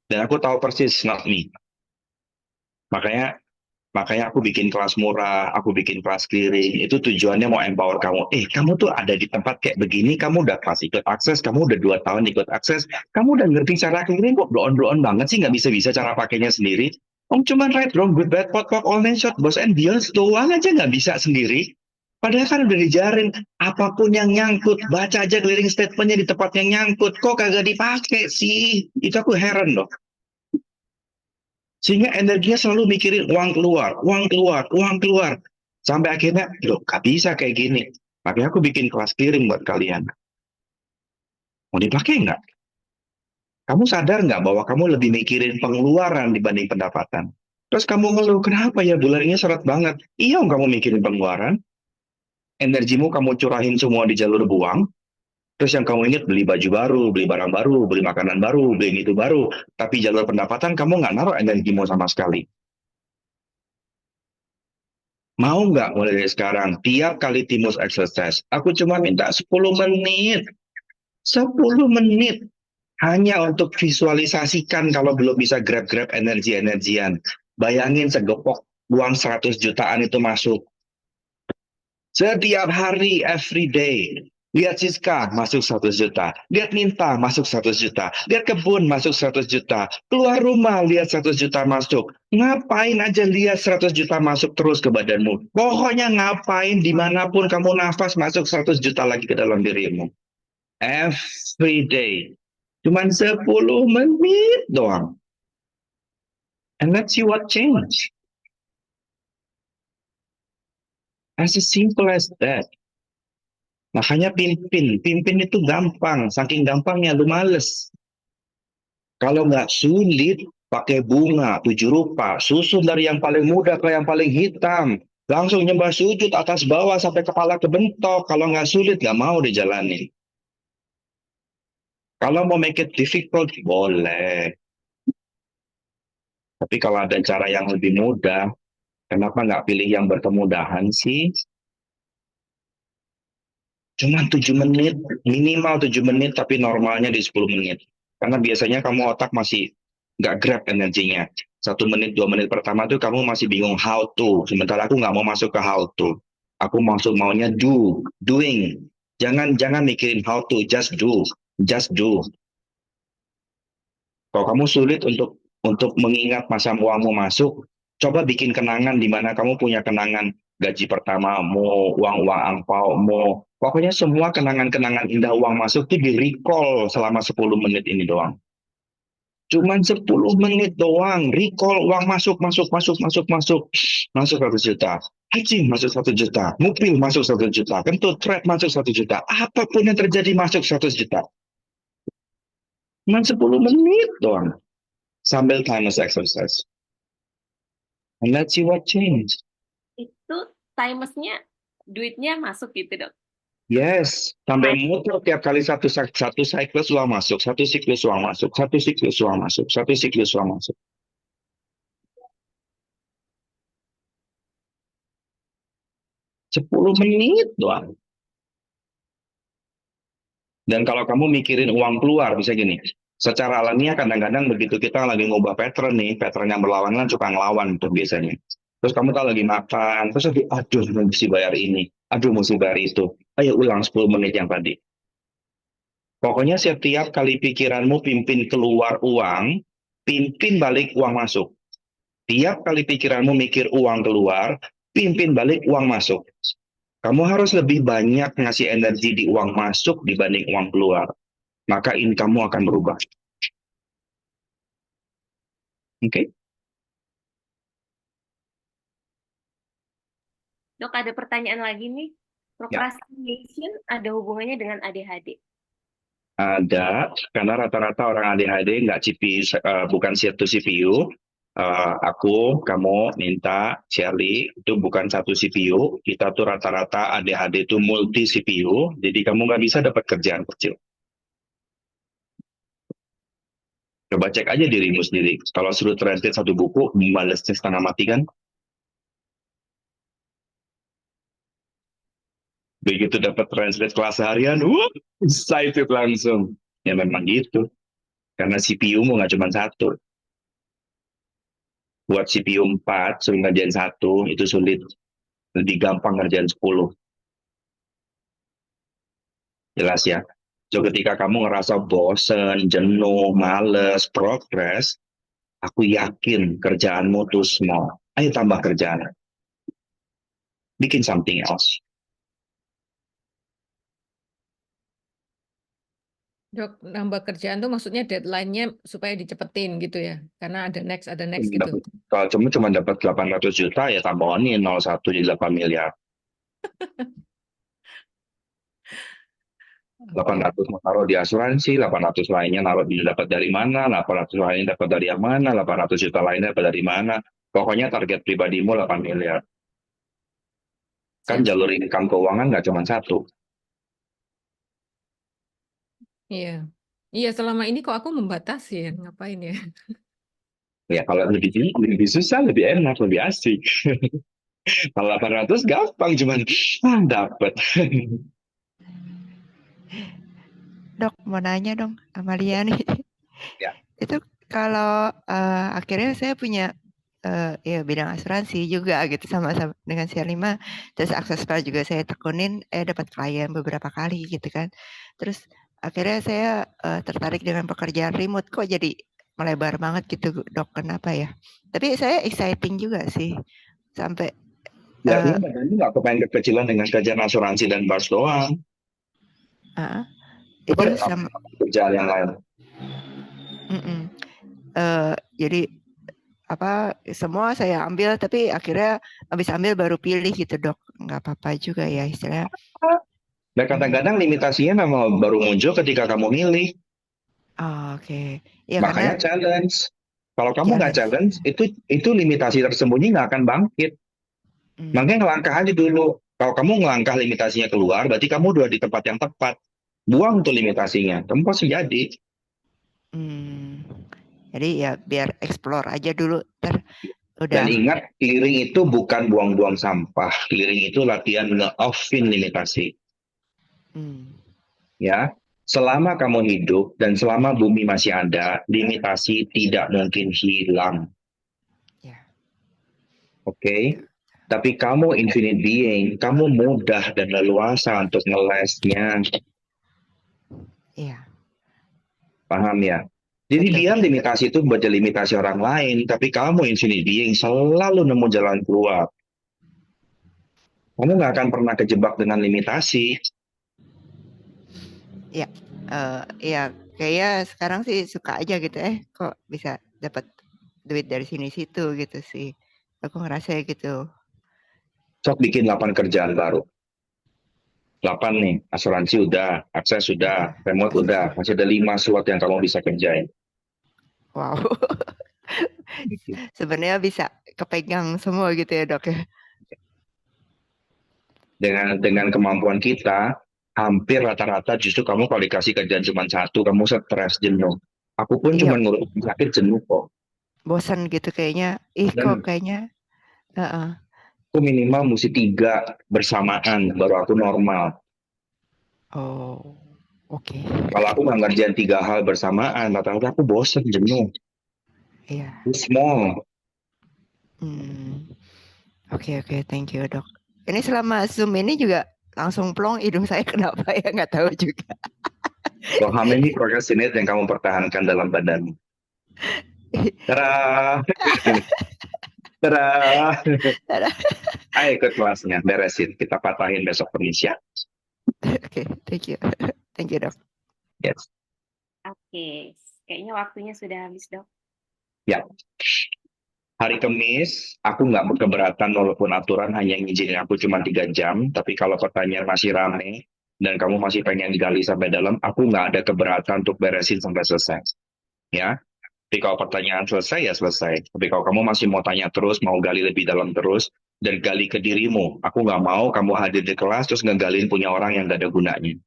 Dan aku tahu persis, not me. Makanya aku bikin kelas murah, aku bikin kelas clearing. Itu tujuannya mau empower kamu. Kamu tuh ada di tempat kayak begini, kamu udah pas ikut akses, kamu udah 2 tahun ikut akses, kamu udah ngerti cara clearing kok, bloon-bloon banget sih, nggak bisa-bisa cara pakainya sendiri. Cuman right, wrong, good, bad, pot, all nine shot, boss and beyond, doang aja nggak bisa sendiri. Padahal kan udah dijarin, apapun yang nyangkut, baca aja clearing statementnya di tempat yang nyangkut. Kok kagak dipakai sih? Itu aku heran loh. Sehingga energinya selalu mikirin uang keluar, uang keluar, uang keluar. Sampai akhirnya, loh gak bisa kayak gini. Makanya aku bikin kelas clearing buat kalian. Mau dipakai nggak? Kamu sadar nggak bahwa kamu lebih mikirin pengeluaran dibanding pendapatan? Terus kamu ngeluh, kenapa ya bulan ini seret banget? Iya, kamu mikirin pengeluaran, energimu kamu curahin semua di jalur buang, terus yang kamu ingat beli baju baru, beli barang baru, beli makanan baru, beli itu baru. Tapi jalur pendapatan kamu nggak naruh energimu sama sekali. Mau nggak mulai dari sekarang, tiap kali Timus exercise, aku cuma minta 10 menit. 10 menit. Hanya untuk visualisasikan kalau belum bisa grab-grab energi-energian. Bayangin segepok uang 100 jutaan itu masuk. Setiap hari, every day. Lihat Siska, masuk 100 juta. Lihat Minta, masuk 100 juta. Lihat kebun, masuk 100 juta. Keluar rumah, lihat 100 juta masuk. Ngapain aja lihat 100 juta masuk terus ke badanmu. Pokoknya ngapain, dimanapun kamu nafas, masuk 100 juta lagi ke dalam dirimu. Every day. Cuman 10 menit doang. And let's see what change. As simple as that. Makanya pimpin itu gampang. Saking gampangnya lu males. Kalau nggak sulit, pakai bunga 7 rupa. Susun dari yang paling muda ke yang paling hitam. Langsung nyembah sujud atas bawah sampai kepala kebentok. Kalau nggak sulit, nggak mau dijalanin. Kalau mau make it difficult, boleh. Tapi kalau ada cara yang lebih mudah, kenapa nggak pilih yang berkemudahan sih? Cuma 7 menit, minimal 7 menit, tapi normalnya di 10 menit. Karena biasanya kamu otak masih nggak grab energinya. 1 menit, 2 menit pertama tuh kamu masih bingung how to. Sementara aku nggak mau masuk ke how to. Aku maunya doing. Jangan mikirin how to, just do. Just do. Kalau kamu sulit untuk mengingat masa uangmu masuk, coba bikin kenangan di mana kamu punya kenangan gaji pertamamu, uang-uang angpaumu. Pokoknya semua kenangan-kenangan indah uang masuk itu di-recall selama 10 menit ini doang. Cuman 10 menit doang, recall uang masuk. Masuk 100 juta. Haji masuk 1 juta. Mupil masuk 1 juta. Kentut trade masuk 1 juta. Apapun yang terjadi masuk 100 juta. Cuman 10 menit doang. Sambil timeless exercise. And let's see what change. Itu timersnya duitnya masuk gitu, Dok. Yes, sampai muter tiap kali satu siklus uang masuk, satu siklus uang masuk, satu siklus uang masuk, satu siklus uang masuk. Sepuluh menit doang. Dan kalau kamu mikirin uang keluar, bisa gini. Secara alamiah kadang-kadang begitu kita lagi ngubah pattern nih, pattern yang berlawanan suka ngelawan tuh biasanya. Terus kamu tahu lagi makan, terus lagi, aduh mesti bayar ini, aduh mesti bayar itu. Ayo ulang 10 menit yang tadi. Pokoknya setiap kali pikiranmu pimpin keluar uang, pimpin balik uang masuk. Tiap kali pikiranmu mikir uang keluar, pimpin balik uang masuk. Kamu harus lebih banyak ngasih energi di uang masuk dibanding uang keluar. Maka income-mu akan berubah. Oke? Dok, ada pertanyaan lagi nih. Procrastination ada hubungannya dengan ADHD? Ada, karena rata-rata orang ADHD nggak bukan satu CPU. Aku, kamu, Minta, Shelly, itu bukan satu CPU. Kita tuh rata-rata ADHD itu multi CPU, jadi kamu nggak bisa dapat kerjaan kecil. Coba cek aja dirimu sendiri. Kalau suruh translate satu buku, malesnya setengah mati kan? Begitu dapat translate kelas harian, excited langsung. Ya memang gitu. Karena CPU-mu nggak cuma satu. Buat CPU 4, suruh ngerjain 1, itu sulit. Lebih gampang ngerjain 10. Jelas ya? So ketika kamu ngerasa bosen, jenuh, males, progress, aku yakin kerjaanmu tuh small. Ayo tambah kerjaan. Bikin something else. Dok, nambah kerjaan tuh maksudnya deadline-nya supaya dicepetin gitu ya. Karena ada next gitu. Kalau cuma dapat 800 juta ya tambahin 01 di 8 miliar. 800 mau taruh di asuransi, 800 lainnya dapat dari mana, 800 lainnya dapat dari yang mana, 800 juta lainnya dapat dari mana. Pokoknya target pribadimu 8 miliar. Kan Siap. jalur income keuangan nggak cuma satu. Iya. Iya, selama ini kok aku membatasi ya, ngapain ya? Ya kalau lebih susah, lebih enak, lebih asik. Kalau 800 gampang, cuman dapat. Dok, mau nanya dong, Amalia nih. Ya. Itu kalau akhirnya saya punya ya bidang asuransi juga gitu sama dengan CR5, terus akses file juga saya tekunin, dapat klien beberapa kali gitu kan. Terus akhirnya saya tertarik dengan pekerjaan remote, kok jadi melebar banget gitu Dok, kenapa ya? Tapi saya exciting juga sih, sampai Ya, badannya nggak kepengen kekecilan dengan kerjaan asuransi dan bars doang. itu Coba sama kerjaan yang lain. jadi apa semua saya ambil, tapi akhirnya habis ambil baru pilih gitu Dok, nggak apa-apa juga ya istilahnya. Dan kadang-kadang limitasinya memang baru muncul ketika kamu milih. Oke. Ya Makanya karena challenge. Kalau kamu nggak challenge, itu limitasi tersembunyi nggak akan bangkit. Makanya ngelangkah aja dulu. Kalau kamu ngelangkah limitasinya keluar, berarti kamu udah di tempat yang tepat. Buang tuh limitasinya, kamu pasti jadi. Jadi ya biar explore aja dulu. Udah. Dan ingat, clearing itu bukan buang-buang sampah. Clearing itu latihan nge-offin limitasi. Ya, selama kamu hidup dan selama bumi masih ada, limitasi tidak mungkin hilang. Oke? Tapi kamu infinite being, kamu mudah dan leluasa untuk ngelesnya. Iya. Paham ya? Jadi dia limitasi itu buat limitasi orang lain, tapi kamu infinite being selalu nemu jalan keluar. Kamu nggak akan pernah kejebak dengan limitasi. Ya, ya kayaknya sekarang sih suka aja gitu, kok bisa dapat duit dari sini situ gitu sih. Aku ngerasa gitu. Sok bikin 8 kerjaan baru. 8 nih, asuransi udah, akses udah, remote udah, masih ada 5 slot yang kamu bisa kerjain. Wow. Sebenarnya bisa kepegang semua gitu ya Dok ya. Dengan kemampuan kita, hampir rata-rata justru kamu kalau dikasih kerjaan cuma satu, kamu stres, jenuh. Aku pun cuma ngurus sakit jenuh kok. Bosan gitu kayaknya. Kok kayaknya. Aku minimal mesti 3 bersamaan, baru aku normal. Oh, oke. Kalau aku nggak ngerjain 3 hal bersamaan, rata-rata aku bosan, jenuh. Iya. Small. Oke, thank you Dok. Ini selama Zoom ini juga langsung plong hidung saya, kenapa ya, nggak tahu juga. So, how many procrastinate yang kamu pertahankan dalam badanmu? Tada! Tada! Ayo ikut kelasnya, beresin. Kita patahin besok permisi. Oke, thank you. Thank you Dok. Yes. Oke, kayaknya waktunya sudah habis Dok. Ya. Hari Kamis, aku nggak keberatan walaupun aturan hanya ngizinin aku cuma 3 jam, tapi kalau pertanyaan masih rame, dan kamu masih pengen digali sampai dalam, aku nggak ada keberatan untuk beresin sampai selesai. Ya, tapi kalau pertanyaan selesai, ya selesai. Tapi kalau kamu masih mau tanya terus, mau gali lebih dalam terus, dan gali ke dirimu, aku nggak mau kamu hadir di kelas, terus ngegalin punya orang yang nggak ada gunanya.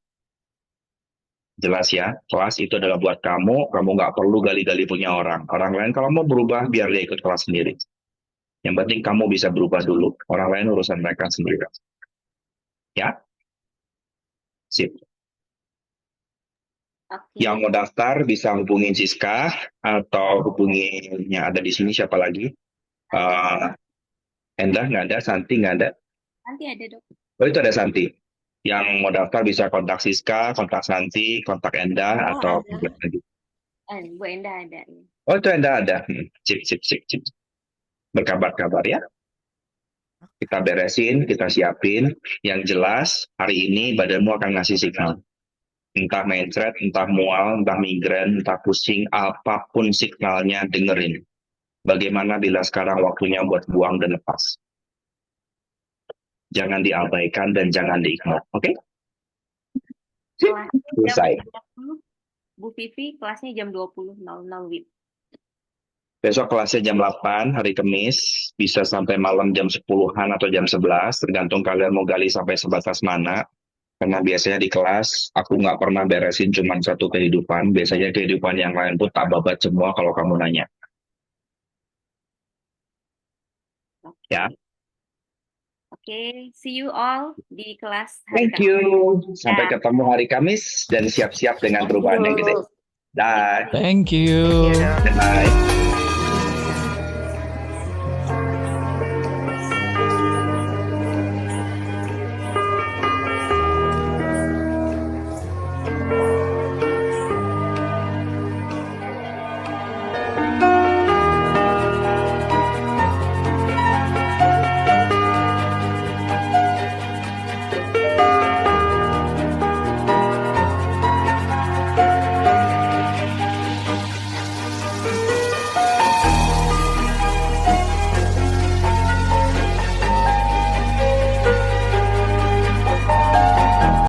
Jelas ya, kelas itu adalah buat kamu nggak perlu gali-gali punya orang. Orang lain kalau mau berubah, biar dia ikut kelas sendiri. Yang penting kamu bisa berubah dulu. Orang lain urusan mereka sendiri. Ya? Sip. Yang mau daftar bisa hubungin Siska atau hubungin yang ada di sini siapa lagi? Endah nggak ada, Santi nggak ada. Santi ada Dok. Oh itu ada Santi. Yang mau daftar bisa kontak Siska, kontak Santi, kontak Endah atau lagi. Bu Endah ada. Oh itu Endah ada. Sip. Berkabar-kabar ya. Kita beresin, kita siapin. Yang jelas hari ini badanmu akan ngasih signal. Entah mencret, entah mual, entah migrain, entah pusing, apapun signalnya dengerin. Bagaimana bila sekarang waktunya buat buang dan lepas. Jangan diabaikan dan jangan di-ignore. Oke? Kelasnya jam Selesai. 20, Bu Vivi, kelasnya jam 20.00 WIB. Besok kelasnya jam 8 hari Kamis, bisa sampai malam jam 10-an atau jam 11, tergantung kalian mau gali sampai sebatas mana. Karena biasanya di kelas, aku nggak pernah beresin cuma satu kehidupan, biasanya kehidupan yang lain pun tak babat semua kalau kamu nanya. Oke. Ya. Oke, see you all di kelas hari Thank you. Sampai Ya. ketemu hari Kamis dan siap-siap dengan perubahan yang gede. Dah. Thank you. Thank you, Dok. Bye.